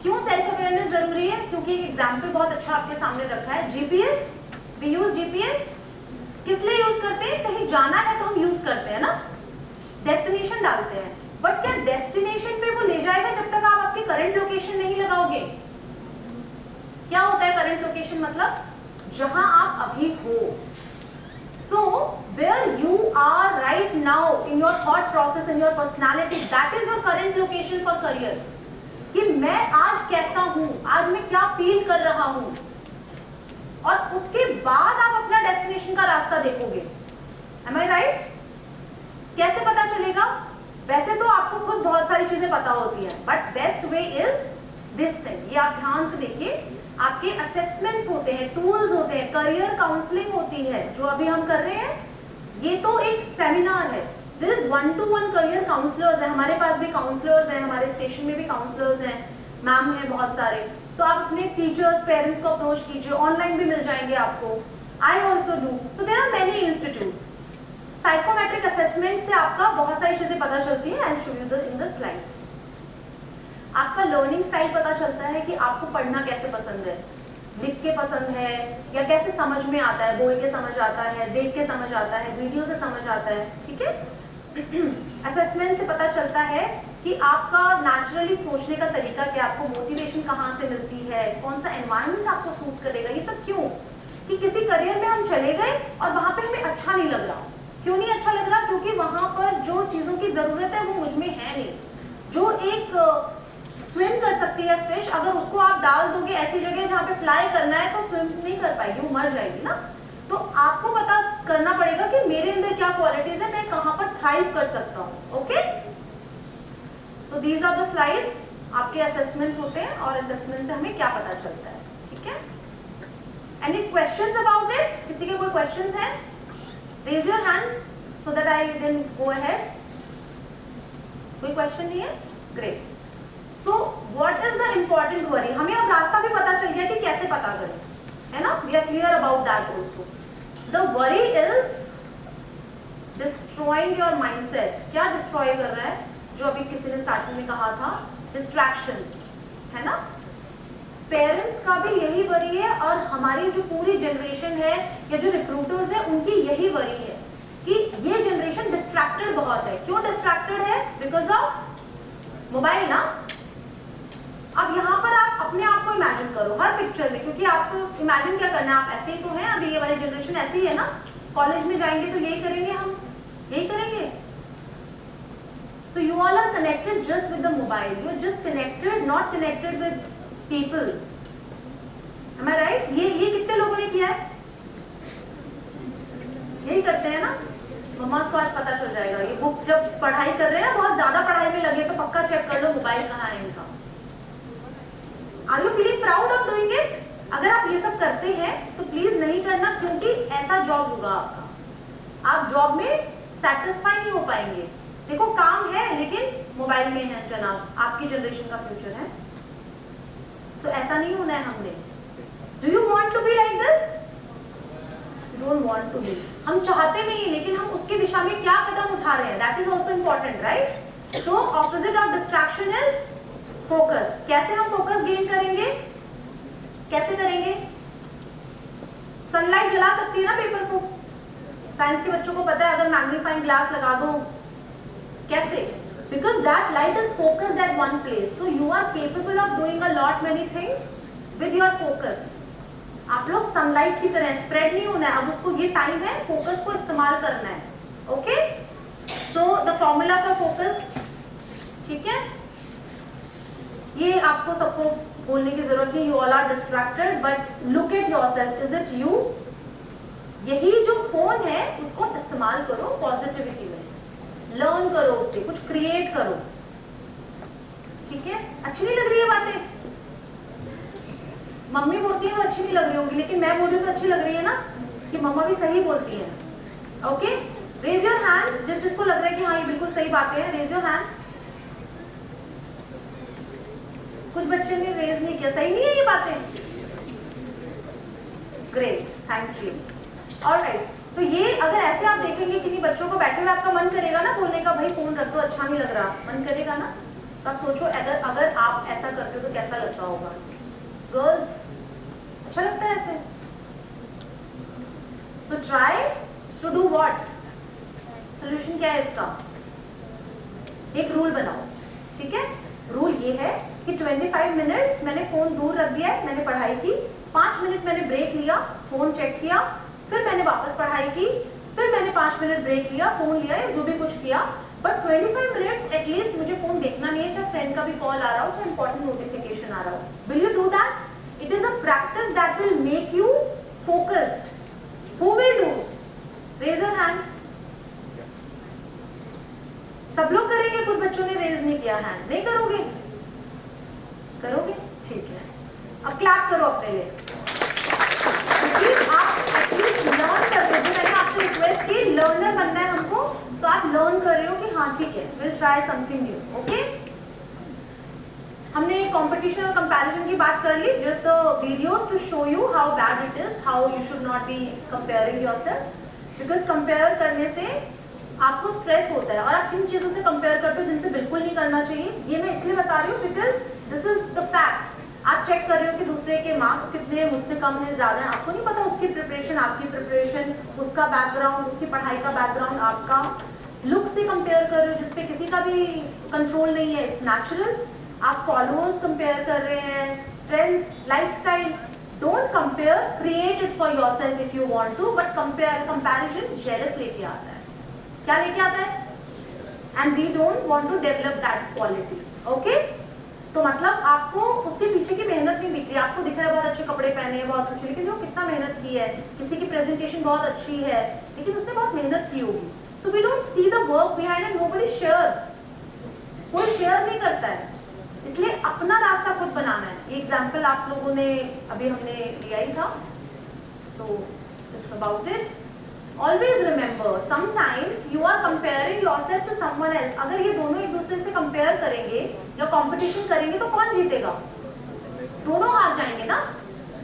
क्यों self awareness जरूरी है? क्योंकि एक example बहुत अच्छा आपके सामने रखा है. GPS, we use GPS. किस लिए यूज करते हैं? कहीं जाना है तो हम यूज करते हैं ना, डेस्टिनेशन डालते हैं। बट क्या डेस्टिनेशन पे वो ले जाएगा जब तक आप आपकी करंट लोकेशन नहीं लगाओगे? क्या होता है करंट लोकेशन? मतलब जहां आप अभी हो। So where you are right now in your thought process, in your personality, that is your current location for career. कि मैं आज कैसा हूं, आज मैं क्या फील कर रहा हूं, और उसके बाद आप अपना डेस्टिनेशन का रास्ता देखोगे। Am I right? कैसे पता चलेगा? वैसे तो आपको खुद बहुत सारी चीजें पता होती हैं, but best way is this thing. ये आप ध्यान से देखिए, आपके असेसमेंट्स होते हैं, टूल्स होते हैं, करियर काउंसलिंग होती है जो अभी हम कर रहे हैं। ये तो एक सेमिनार है, there is 1-to-1 career counsellors है, हमारे पास भी काउंसलर्स हैं, हमारे स्टेशन में भी काउंसलर्स हैं, मैम हैं बहुत सारे। तो आप अपने टीचर्स, पेरेंट्स को अप्रोच कीजिए, ऑनलाइन भी मिल जाएंगे आपको। I also do. So there are many institutes. Psychometric assessment से आपका बहुत सारी चीजें पता चलती हैं। I will show you in the slides. आपका लर्निंग स्टाइल पता चलता है कि आपको पढ़ना कैसे पसंद है, लिख के पसंद है या कैसे समझ में आता है, बोल के समझ आता है, देख के समझ आता है, वीडियो से समझ आता है, ठीक है। असेसमेंट से पता चलता है कि आपका नेचुरली सोचने का तरीका क्या, आपको मोटिवेशन कहाँ से मिलती है, कौन सा एनवायरनमेंट आपको सूट करेगा। ये सब क्यों? कि किसी करियर में हम चले गए और वहां पे हमें अच्छा नहीं लग रहा। क्यों नहीं अच्छा लग रहा? क्योंकि वहां पर जो चीजों की जरूरत है वो मुझ में है नहीं। जो एक स्विम कर सकती है फिश, अगर उसको आप डाल दोगे ऐसी जगह जहाँ पे फ्लाई करना है तो स्विम नहीं कर पाएगी, वो मर जाएगी ना। तो आपको पता करना पड़ेगा कि मेरे अंदर क्या क्वालिटीज है, मैं कहाँ पर थ्राइव कर सकता हूँ। Okay, so these are the slides. आपके असेसमेंट्स होते हैं और असेसमेंट से हमें क्या पता चलता है, ठीक है। Any questions about it? किसी के कोई क्वेश्चंस हैं? Raise your hand so that I then go ahead. कोई क्वेश्चन नहीं है? Great. So what is the important worry? हमें अब रास्ता भी पता चल गया कि कैसे पता करें, है ना? We are clear about that also. The worry is destroying your mindset. क्या डिस्ट्रॉय कर रहा है? जो अभी किसी ने स्टार्टिंग में कहा था, डिस्ट्रैक्शंस, है ना? पेरेंट्स का भी यही वरी है और हमारी जो पूरी जनरेशन है या जो रिक्रूटर्स है उनकी यही वरी है कि ये जनरेशन डिस्ट्रैक्टेड बहुत है. क्यों डिस्ट्रैक्टेड है? बिकॉज ऑफ मोबाइल ना. अब यहाँ पर आप अपने आप को इमेजिन करो हर पिक्चर में, क्योंकि आपको इमेजिन क्या करना है, आप ऐसे ही तो हैं, अभी ये वाली जनरेशन ऐसी ही है ना. कॉलेज में जाएंगे तो यही करेंगे, हम यही करेंगे. So you all are connected just with the mobile. You are just connected, not connected with people. Am I right? ये कितने लोगों ने किया है? यही करते हैं ना. मम्मा को आज पता चल जाएगा. ये बुक जब पढ़ाई कर रहे हैं ना, बहुत ज्यादा पढ़ाई में लगे तो पक्का चेक कर लो मोबाइल कहाँ है इनका. Are you feeling proud of doing it? अगर आप ये सब करते हैं तो प्लीज नहीं करना, क्योंकि ऐसा जॉब होगा आपका. आप जॉब में सेटिस्फाई नहीं हो पाएंगे. देखो काम है लेकिन मोबाइल में है जनाब, आपकी जनरेशन का फ्यूचर है. सो ऐसा नहीं होना है हमने. Do you want to be like this? Don't want to be. हम चाहते नहीं, लेकिन हम उसकी दिशा में क्या कदम उठा रहे हैं, that is also important, right? तो opposite of distraction is focus. कैसे हम फोकस गेन करेंगे? कैसे करेंगे? सनलाइट जला सकती है ना पेपर को. साइंस के बच्चों को पता है, अगर मैग्नीफाइंग ग्लास लगा दो. कैसे? Because that light is focused at one place, so you are capable of doing a lot many things with your focus. आप लोग सनलाइट की तरह स्प्रेड नहीं होना है. अब उसको ये टाइम है फोकस को इस्तेमाल करना है. Okay, so the formula for focus, ठीक है? ये आपको सबको बोलने की जरूरत नहीं. You all are distracted, but look at yourself. Is it you? यही जो फोन है उसको इस्तेमाल करो पॉजिटिविटी में. लर्न करो उससे, कुछ क्रिएट करो. ठीक है? अच्छी नहीं लग रही है बातें? मम्मी बोलती है तो अच्छी नहीं लग रही होंगी, लेकिन मैं बोल रही हूँ तो अच्छी लग रही है ना, कि मम्मा भी सही बोलती है. Okay, raise your hand. जिसको लग रहा है कि हाँ ये बिल्कुल सही बातें हैं, रेज योर हैंड. कुछ बच्चे ने रेज नहीं किया. सही नहीं है ये बातें? Great, thank you. ऑलराइट, तो ये अगर ऐसे आप देखेंगे कि नहीं बच्चों को बैठे हुए, आपका मन करेगा ना बोलने का, भाई फोन रख दो, अच्छा नहीं लग रहा, मन करेगा ना. तो आप सोचो अगर आप ऐसा करते हो तो कैसा लगता होगा. गर्ल्स, अच्छा लगता है ऐसे? So try to do what? Solution क्या है इसका? एक रूल बनाओ. ठीक है? रूल ये है कि 25 मिनट्स मैंने फोन दूर रख दिया है, मैंने पढ़ाई की. 5 मिनट मैंने ब्रेक लिया, फोन चेक किया, फिर मैंने वापस पढ़ाई की, फिर मैंने 5 मिनट ब्रेक लिया, फोन लिया या जो भी कुछ किया. बट 25 मिनट्स एटलीस्ट मुझे फोन देखना नहीं है, चाहे फ्रेंड का भी कॉल आ रहा हो, चाहे इंपॉर्टेंट नोटिफिकेशन आ रहा हो. Will you do that? It is a practice that will make you focused. Who will do? Raise your hand. सब लोग करेंगे? कुछ बच्चों ने रेज नहीं किया हैंड. नहीं करोगे? करोगे? ठीक है. अब क्लैप करो अपने लिए. आप एटलीस्ट लर्न कर रहे हो. मैंने आपसे रिक्वेस्ट की, लर्नर बनना है हमको, तो आप लर्न कर रहे हो कि हाँ ठीक है, will try something new. Okay, हमने कंपटीशन और कंपैरिजन की बात कर ली. Just the videos to show you how bad it is, how you should not be comparing yourself. Because compare करने से आपको स्ट्रेस होता है और आप इन चीजों से कंपेयर करते हो जिनसे बिल्कुल नहीं करना चाहिए. ये मैं इसलिए बता रही हूँ because this is the fact. आप चेक कर रहे हो कि दूसरे के मार्क्स कितने हैं, मुझसे कम है, ज्यादा है. आपको नहीं पता उसकी प्रिपरेशन, आपकी प्रिपरेशन, उसका बैकग्राउंड, उसकी पढ़ाई का बैकग्राउंड, आपका. लुक से कंपेयर कर रहे हो जिसपे किसी का भी कंट्रोल नहीं है. It's natural. आप फॉलोअर्स कंपेयर कर रहे हैं, friends, lifestyle. Don't compare, create it for yourself if you want to. But comparison jealous लेके आता है. क्या लेके आता है? And we don't want to develop that quality. Okay, तो मतलब आपको उसके पीछे की मेहनत नहीं दिख रही. आपको दिख रहा है बहुत अच्छे कपड़े पहने हैं, बहुत अच्छे, लेकिन जो कितना मेहनत की है. किसी की प्रेजेंटेशन बहुत अच्छी है, लेकिन उसने बहुत मेहनत की होगी. So we don't see the work behind and nobody shares. कोई शेयर नहीं करता है. इसलिए अपना रास्ता खुद बनाना है. ये एग्जाम्पल आप लोगों ने अभी हमने लिया ही था. So it's about it. Always remember, sometimes you are comparing yourself to someone else. अगर ये दोनों एक दूसरे से कंपेयर करेंगे या कंपटीशन करेंगे तो कौन जीतेगा? दोनों हार जाएंगे ना,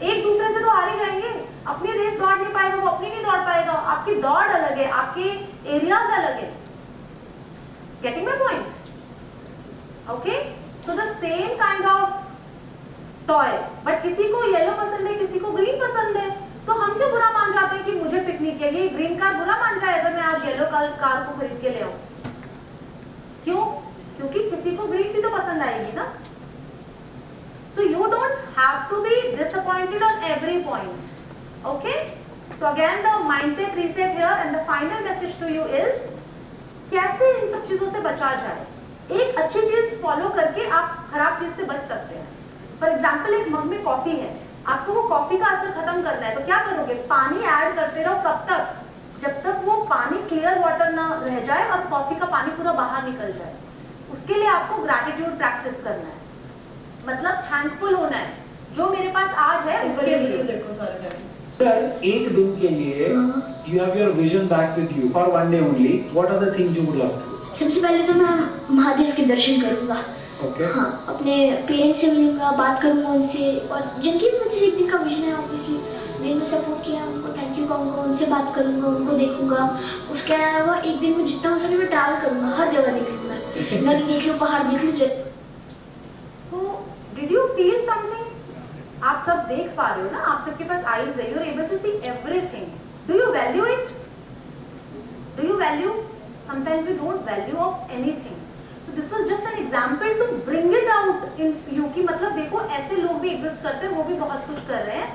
एक दूसरे से तो हार ही जाएंगे। अपनी रेस दौड़ नहीं पाएगा, वो अपनी नहीं दौड़ पाएगा। आपकी दौड़ अलग है, आपके एरियाज अलग है। Getting my point? Okay? So the same kind of toy, but किसी को येलो पसंद है, किसी को ग्रीन पसंद है, तो हम क्यों बुरा मान जाते हैं कि मुझे पिकनिक के लिए ग्रीन कार बुरा मान जाए अगर मैं आज येलो कार को खरीद के ले आऊं? क्यों? क्योंकि किसी को ग्रीन भी तो पसंद आएगी ना। So you don't have to be disappointed on every point. Okay? So again the mindset reset here and the final message to you is कैसे इन सब चीजों से बचा जाए। एक अच्छी चीज फॉलो करके आप खराब चीज से बच सकते हैं। फॉर एग्जाम्पल एक मग में कॉफी है, आपको वो कॉफी का असर खत्म करना है, तो क्या करोगे? पानी ऐड करते रहो। कब तक? जब तक वो पानी क्लियर वाटर ना रह जाए और कॉफी का पानी पूरा बाहर निकल जाए। उसके लिए आपको ग्रैटिट्यूड प्रैक्टिस करना है, मतलब थैंकफुल होना है जो मेरे पास आज है उसके लिए। देखो सारे जाने एक दिन के लिए you have your vision back with you for one day only. What are the things you would love to do? सबसे पहले तो मैं महादेव के दर्शन करूंगा। Okay. हाँ, अपने पेरेंट्स से मिलूंगा, बात करूंगा उनसे, और जिनकी भी मुझसे एक दिन का विजन है ऑब्वियसली जिन्होंने सपोर्ट किया उनको थैंक यू कहूँगा, उनसे बात करूंगा, उनको देखूंगा। उसके अलावा एक दिन में जितना हो सके मैं ट्रैवल करूंगा, हर जगह देख लूँगा, नदी देख लूँ, पहाड़ देख लूँ। So did you feel something? आप सब देख पा रहे हो ना, आप सबके पास आईज है, you're able to see everything. Do you value it? Do you value? Sometimes we don't value of anything. So this was just an example to bring it out in you कि मतलब देखो ऐसे लोग भी exist करते हैं, वो भी बहुत कुछ कर रहे हैं।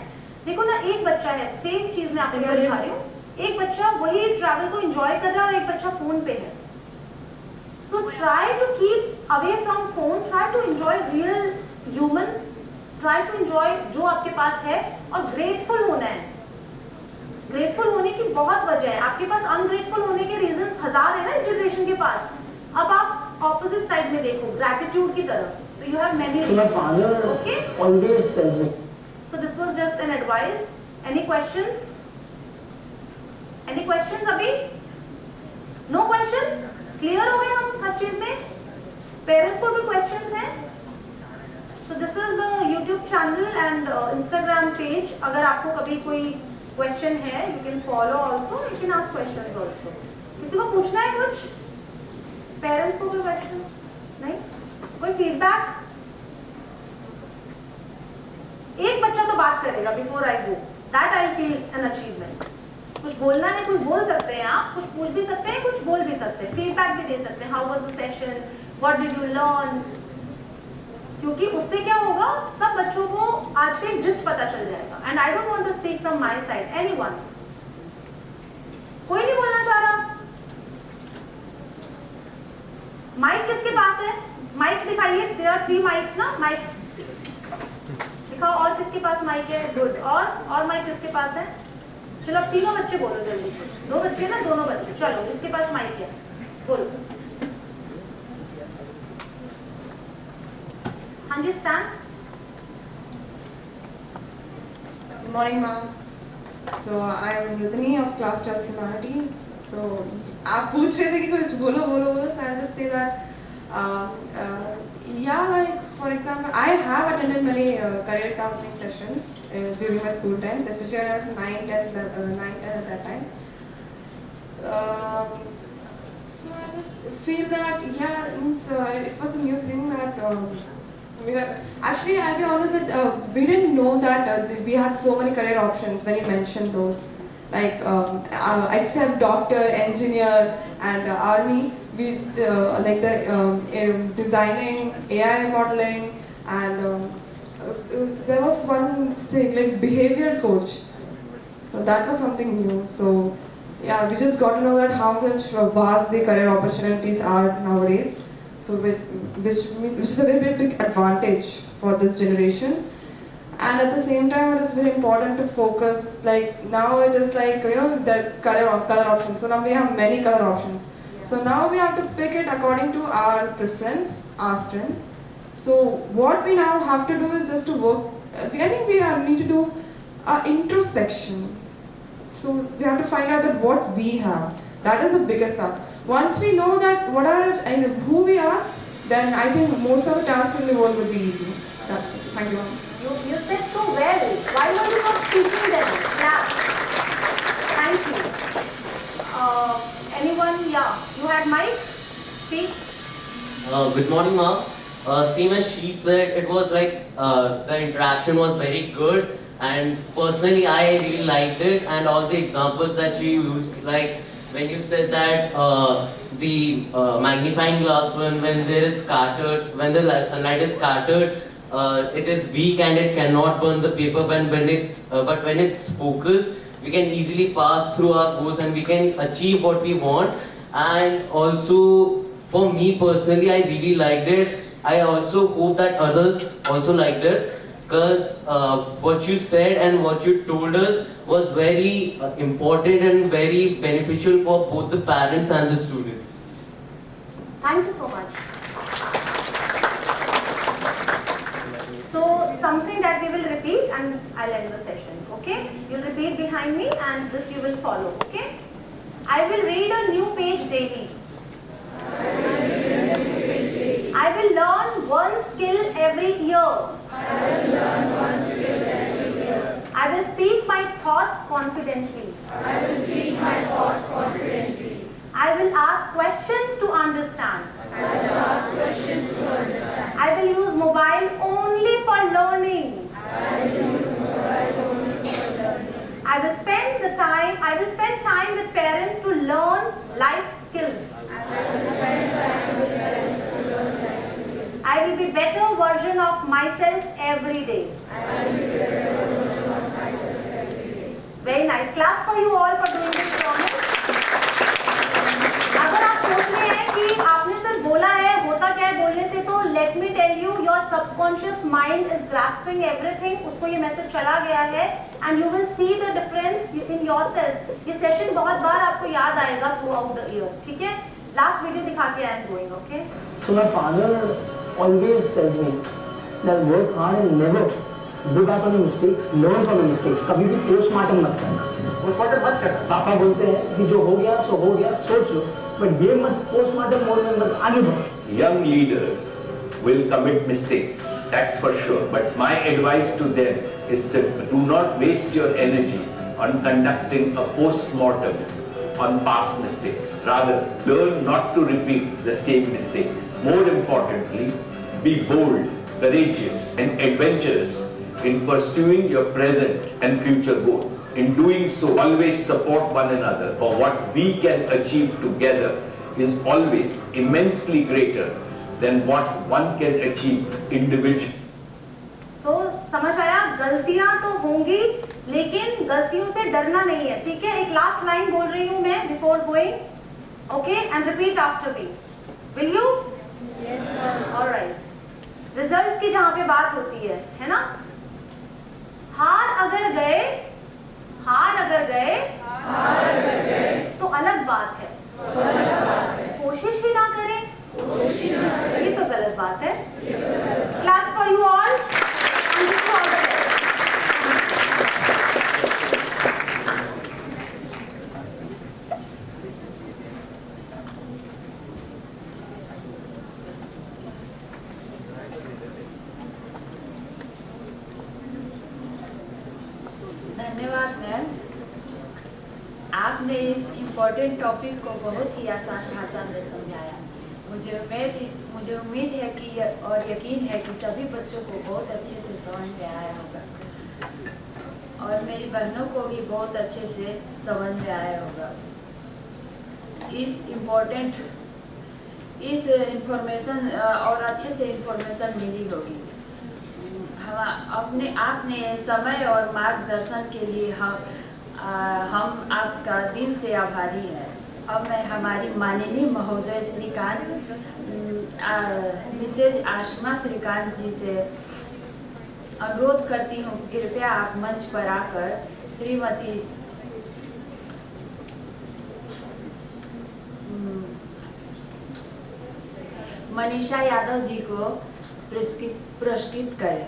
देखो ना, एक बच्चा है, सेम चीज मैं आपको दिखा रही हूँ, एक बच्चा वही ट्रैवल को एंजॉय कर रहा है और एक बच्चा फोन पे है। So try to keep away from phone, try to enjoy real human, try to enjoy जो आपके पास है, और grateful होना है। ग्रेटफुल होने की बहुत वजह है, आपके पास अनग्रेटफुल होने के रीजंस हजार है ना इस जनरेशन के पास। अब आप ऑपोजिट साइड में देखो, ग्रैटिट्यूड की तरफ, तो you have many reasons. Okay, Always tells me. So this was just an advice. Any questions? Any questions? अभी नो क्वेश्चंस? क्लियर हो गए हम हर चीज में? पेरेंट्स को भी क्वेश्चंस हैं? सो this is the YouTube channel and Instagram page. अगर आपको कभी कोई क्वेश्चन है, you can follow also, you can ask questions also. किसी को पूछना है कुछ? पेरेंट्स को कोई क्वेश्चन? नहीं? कोई फीडबैक? एक बच्चा तो बात करेगा before I go, that I feel an achievement. कुछ बोलना है, कुछ बोल सकते हैं आप, कुछ पूछ भी सकते हैं, कुछ बोल भी सकते हैं, फीडबैक भी दे सकते हैं। How was the session, what did you learn? क्योंकि उससे क्या होगा, सब बच्चों को आज के जिस्ट पता चल जाएगा। And I don't want to speak from my side, anyone? कोई नहीं बोलना चाह रहा? माइक किसके पास है? माइक्स दिखाइए, देयर आर 3 माइक्स ना, माइक्स दिखाओ। और किसके पास माइक है? गुड। और माइक किसके पास है? चलो अब तीनों बच्चे बोलो जल्दी से। 2 बच्चे ना, दोनों बच्चे, चलो जिसके पास माइक है बोलो। हाँ जी, stand. Good morning, ma'am. So I am Rudhini of Class 12 Humanities. So आप पूछ रहे थे कि कुछ बोलो। So I just say that yeah, like for example, I have attended many career counseling sessions during my school times, especially when I was 9th, 10th at that time. So I just feel that yeah, it was a new thing that. Actually, I'll be honest that we didn't know that we had so many career options when you mentioned those. Like except doctor, engineer, and army, we used like the designing, AI modeling, and there was one thing like behavior coach. So that was something new. So yeah, we just got to know that how much vast the career opportunities are nowadays. So which is a very big advantage for this generation, and at the same time it is very important to focus. Like now it is like the color options. So now we have many color options. So now we have to pick it according to our preference, our strengths. So what we now have to do is just to work. I think we need to do introspection. So we have to find out that what we have. That is the biggest task. Once we know that what are and who we are, then I think most of the tasks in the world will be easy. That's it. Thank you, ma'am. You said so well. Why were you not speaking then? Claps. Thank you. Anyone? Yeah. You had mic? Speak. Good morning, ma'am. Same as she said, it was like the interaction was very good, and personally I really liked it, and all the examples that she used, like when you said that the magnifying glass one, when there is scattered, when the sunlight is scattered, it is weak and it cannot burn the paper, but when it's focused, we can easily pass through our goals and we can achieve what we want. And also, for me personally, I really liked it. I also hope that others also liked it, because what you said and what you told us was very important and very beneficial for both the parents and the students. Thank you so much. So something that we will repeat and I'll end the session, okay? You'll repeat behind me and this you will follow, okay? I will read a new page daily. I will learn one skill every year. I will speak my thoughts confidently. I will ask questions to understand. I will use mobile only for learning. I will spend time with parents to learn life skills. I will be better version of myself every day. Very nice. Claps for you all for doing this promise. अगर आप सोच रहे हैं कि आपने सिर्फ बोला है, होता क्या है बोलने से, तो let me tell you, your subconscious mind is grasping everything. उसको ये मैसेज चला गया है, and you will see the difference in yourself. ये सेशन बहुत बार आपको याद आएगा throughout the year. ठीक है? Last video दिखा के I am going, okay? So my father always tells me that work hard and never look back on your mistakes, learn from your mistakes. कभी भी पोस्टमार्टम मत करना. पोस्टमार्टम मत करना. पापा बोलते हैं कि जो हो गया सो हो गया, सोच लो. But ये मत पोस्टमार्टम मोड में मत आगे बढ़ो. Young leaders will commit mistakes, that's for sure. But my advice to them is simple: do not waste your energy on conducting a post-mortem on past mistakes. Rather, learn not to repeat the same mistakes. More importantly, be bold, courageous, and adventurous in pursuing your present and future goals. In doing so, always support one another, for what we can achieve together is always immensely greater than what one can achieve individually. So, समझ आया? गलतियां तो होंगी, लेकिन गलतियों से डरना नहीं है, ठीक है? एक लास्ट लाइन बोल रही हूँ मैं before going, okay? And repeat after me. Will you? Yes, ma'am. All right. Results की जहाँ पे बात होती है ना? हार अगर गए तो अलग बात है, कोशिश ही ना करें ये तो गलत बात है. Claps for you all and wish you all the best. धन्यवाद मैम, आपने इस इम्पोर्टेंट टॉपिक को बहुत ही आसान भाषा में समझाया. मुझे उम्मीद है कि और यकीन है कि सभी बच्चों को बहुत अच्छे से समझ में आया होगा, और मेरी बहनों को भी बहुत अच्छे से समझ में आया होगा. इस इंफॉर्मेशन और अच्छे से इंफॉर्मेशन मिली होगी. आपने समय और मार्गदर्शन के लिए हम आपका दिल से आभारी हैं. अब मैं हमारी माननीय महोदय श्रीकांत मिसेज आशिमा श्रीकांत जी से अनुरोध करती हूँ, कृपया आप मंच पर आकर श्रीमती मनीषा यादव जी को पुरस्कृत करें.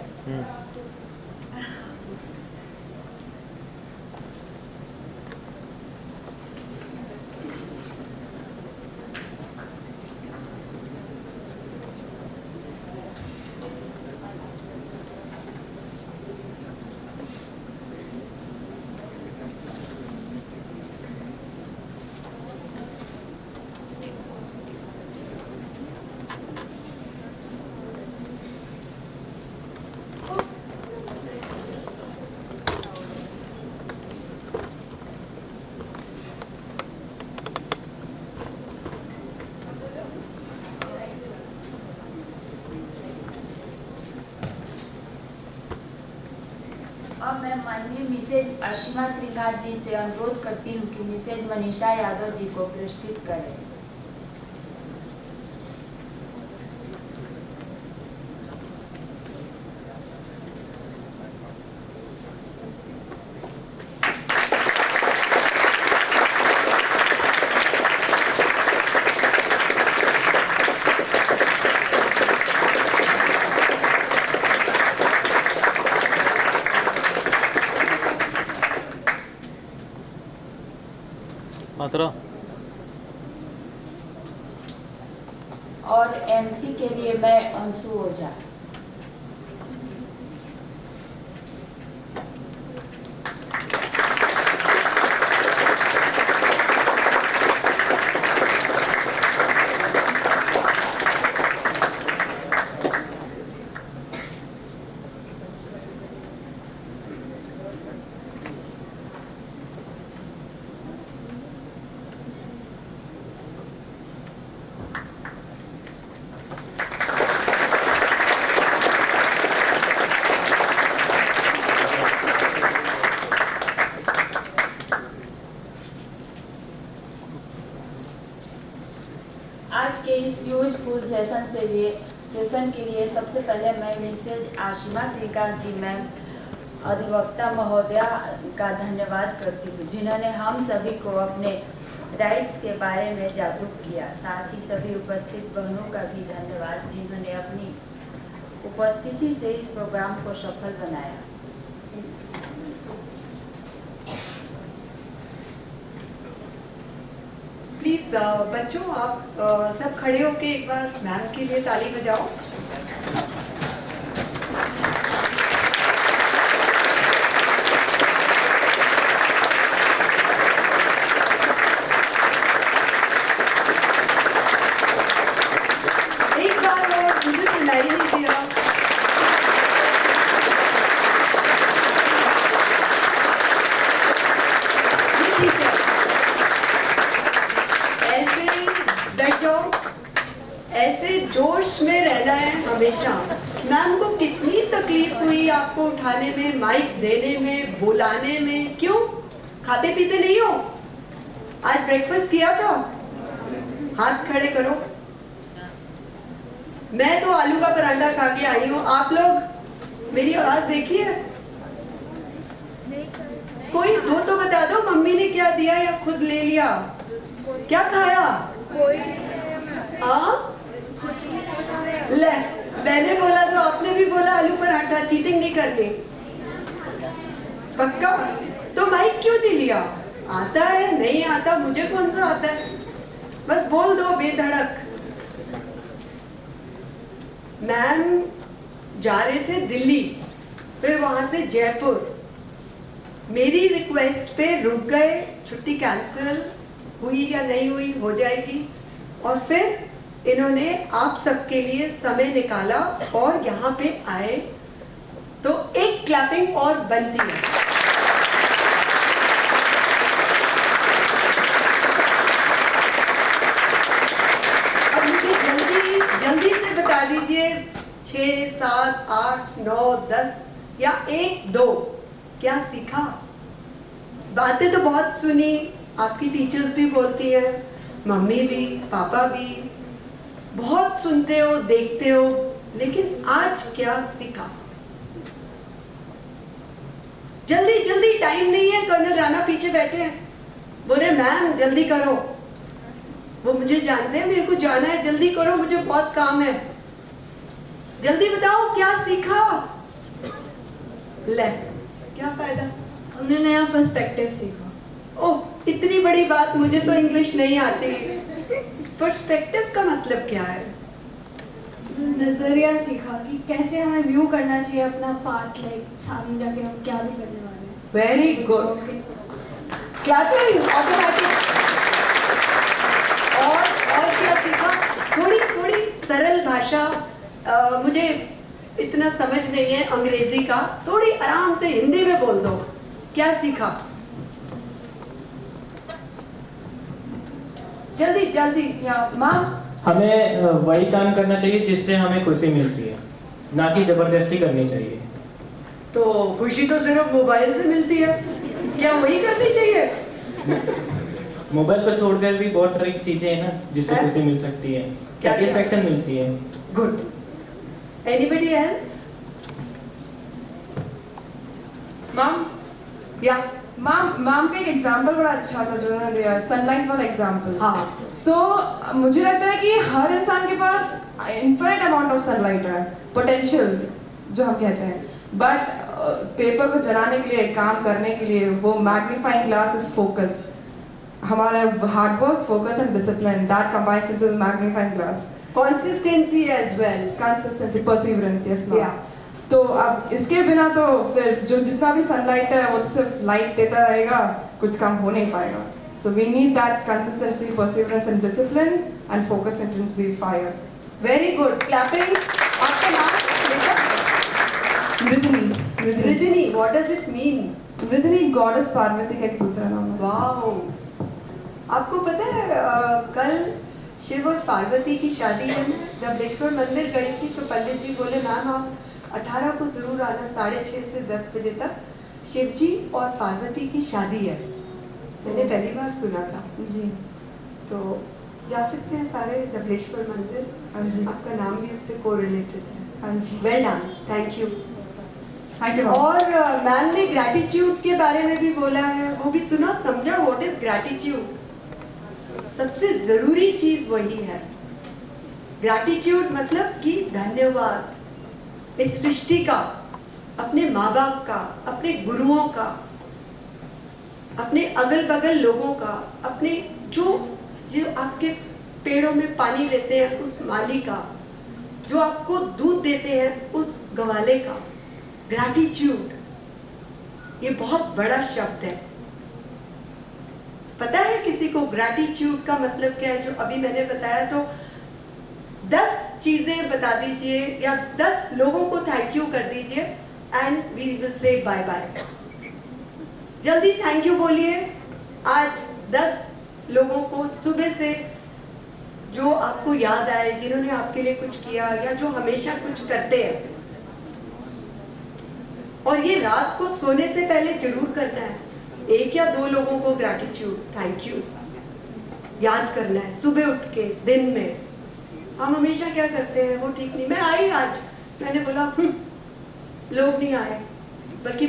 अब मैं माननीय मिसेज असीमा श्रीकांत जी से अनुरोध करती हूँ कि मिसेज मनीषा यादव जी को पुरस्कृत करें। और एमसी के लिए मैं अंशु ओझा। आज के इस यूजफुल सेशन के लिए सबसे पहले मैं मिसेज आशिमा श्रीकांत जी मैम अधिवक्ता महोदया का धन्यवाद करती हूँ, जिन्होंने हम सभी को अपने राइट्स के बारे में जागरूक किया। साथ ही सभी उपस्थित बहनों का भी धन्यवाद, जिन्होंने अपनी उपस्थिति से इस प्रोग्राम को सफल बनाया। प्लीज बच्चों आप सब खड़े होके एक बार मैम के लिए ताली बजाओ। एक बार और मुझे सुनाई नहीं दिया। ऐसे जोश में रहना है हमेशा। मैम को कितनी तकलीफ हुई आपको उठाने में, माइक देने में, बुलाने में। क्यों? खाते पीते नहीं हो? आज ब्रेकफास्ट किया था? हाथ खड़े करो। मैं तो आलू का पराठा खा के आई हूँ। आप लोग मेरी आवाज देखी है? कोई दो तो बता दो, मम्मी ने क्या दिया या खुद ले लिया? क्या खाया? हाँ? ले, मैंने बोला तो आपने भी बोला आलू पराठा। चीटिंग नहीं करनी, पक्का? तो माइक क्यों नहीं लिया? आता है नहीं आता, मुझे कौन सा आता है, बस बोल दो बेधड़क। मैम जा रहे थे दिल्ली, फिर वहां से जयपुर। मेरी रिक्वेस्ट पे रुक गए। छुट्टी कैंसिल हुई या नहीं हुई, हो जाएगी। और फिर इन्होंने आप सबके लिए समय निकाला और यहाँ पे आए, तो एक क्लैपिंग और बनती है। अब मुझे जल्दी से बता दीजिए, 6, 7, 8, 9, 10 या 1, 2 क्या सीखा? बातें तो बहुत सुनी, आपकी टीचर्स भी बोलती हैं, मम्मी भी, पापा भी, बहुत सुनते हो, देखते हो, लेकिन आज क्या सीखा? जल्दी टाइम नहीं है। कर्नल राणा पीछे बैठे हैं, बोल रहे मैम जल्दी करो। वो मुझे जानते हैं, मेरे को जाना है, जल्दी करो, मुझे बहुत काम है। जल्दी बताओ क्या सीखा? ले, क्या फायदा? हमने नया पर्सपेक्टिव सीखा। ओह, इतनी बड़ी बात, मुझे तो इंग्लिश नहीं आती। पर्सपेक्टिव का मतलब क्या है? नजरिया सीखा कि कैसे हमें व्यू करना चाहिए अपना पार्ट, लाइक सामने जाके हम क्या भी करने वाले हैं। Very good, clapping automatic. और क्या सीखा? थोड़ी सरल भाषा, मुझे इतना समझ नहीं है अंग्रेजी का, थोड़ी आराम से हिंदी में बोल दो। क्या सीखा? जल्दी माँ। हमें वही काम करना चाहिए जिससे हमें खुशी मिलती है, ना कि जबरदस्ती करनी चाहिए। तो खुशी तो सिर्फ मोबाइल से मिलती है, क्या वही करनी चाहिए? मोबाइल को छोड़कर भी बहुत सारी चीजें हैं ना जिससे खुशी मिल सकती है, सेटिस्फैक्शन मिलती है। गुड। Anybody else? मैम या मैम का एक एग्जांपल बड़ा अच्छा था जो उन्होंने दिया, सनलाइट वाला एग्जांपल। हाँ। सो मुझे लगता है कि हर इंसान के पास इनफाइनाइट अमाउंट ऑफ सनलाइट है, पोटेंशियल जो हम कहते हैं, बट पेपर को जलाने के लिए, काम करने के लिए वो मैग्नीफाइंग ग्लास इज फोकस। हमारा hard work, focus and discipline that combines into magnifying glass. Consistency as well, consistency, perseverance, yes ma'am. तो अब इसके बिना तो फिर जो जितना भी सनलाइट है वो तो सिर्फ लाइट देता रहेगा, कुछ काम हो नहीं पाएगा। So we need that consistency, perseverance and discipline and focus it into the fire. Very good. Clapping. आपका नाम बेटा? Mridni. Mridni. What does it mean? Mridni goddess Parvati का एक दूसरा नाम है। वाओ। आपको पता है कल शिव और पार्वती की शादी है। मैं धबलेश्वर मंदिर गई थी तो पंडित जी बोले मैम आप 18 को जरूर आना 6:30 से 10 बजे तक, शिव जी और पार्वती की शादी है। मैंने पहली बार सुना था जी। तो जा सकते हैं सारे धबलेश्वर मंदिर। हाँ जी। आपका नाम भी उससे कोरिलेटेड है। हाँ जी। Well done, thank you. Thank you. और मैम ने ग्रैटिट्यूड के बारे में भी बोला है, वो भी सुना, समझा व्हाट इज ग्रैटिट्यूड। सबसे जरूरी चीज वही है। ग्रैटिट्यूड मतलब कि धन्यवाद इस सृष्टि का, अपने माँ बाप का, अपने गुरुओं का, अपने अगल बगल लोगों का, अपने जो आपके पेड़ों में पानी देते हैं उस माली का, जो आपको दूध देते हैं उस गवाले का। ग्रैटिट्यूड ये बहुत बड़ा शब्द है। पता है किसी को ग्रैटिट्यूड का मतलब क्या है? जो अभी मैंने बताया, तो 10 चीजें बता दीजिए या 10 लोगों को थैंक यू कर दीजिए and we will say bye bye. जल्दी थैंक यू बोलिए। आज 10 लोगों को सुबह से जो आपको याद आए, जिन्होंने आपके लिए कुछ किया या जो हमेशा कुछ करते हैं। और ये रात को सोने से पहले जरूर करना है। 1 या 2 लोगों को ग्रैटिट्यूड, थैंक यू याद करना है सुबह उठ के, दिन में। हम हमेशा क्या करते हैं, वो ठीक नहीं। मैं आई आज, मैंने बोला लोग नहीं आए, बल्कि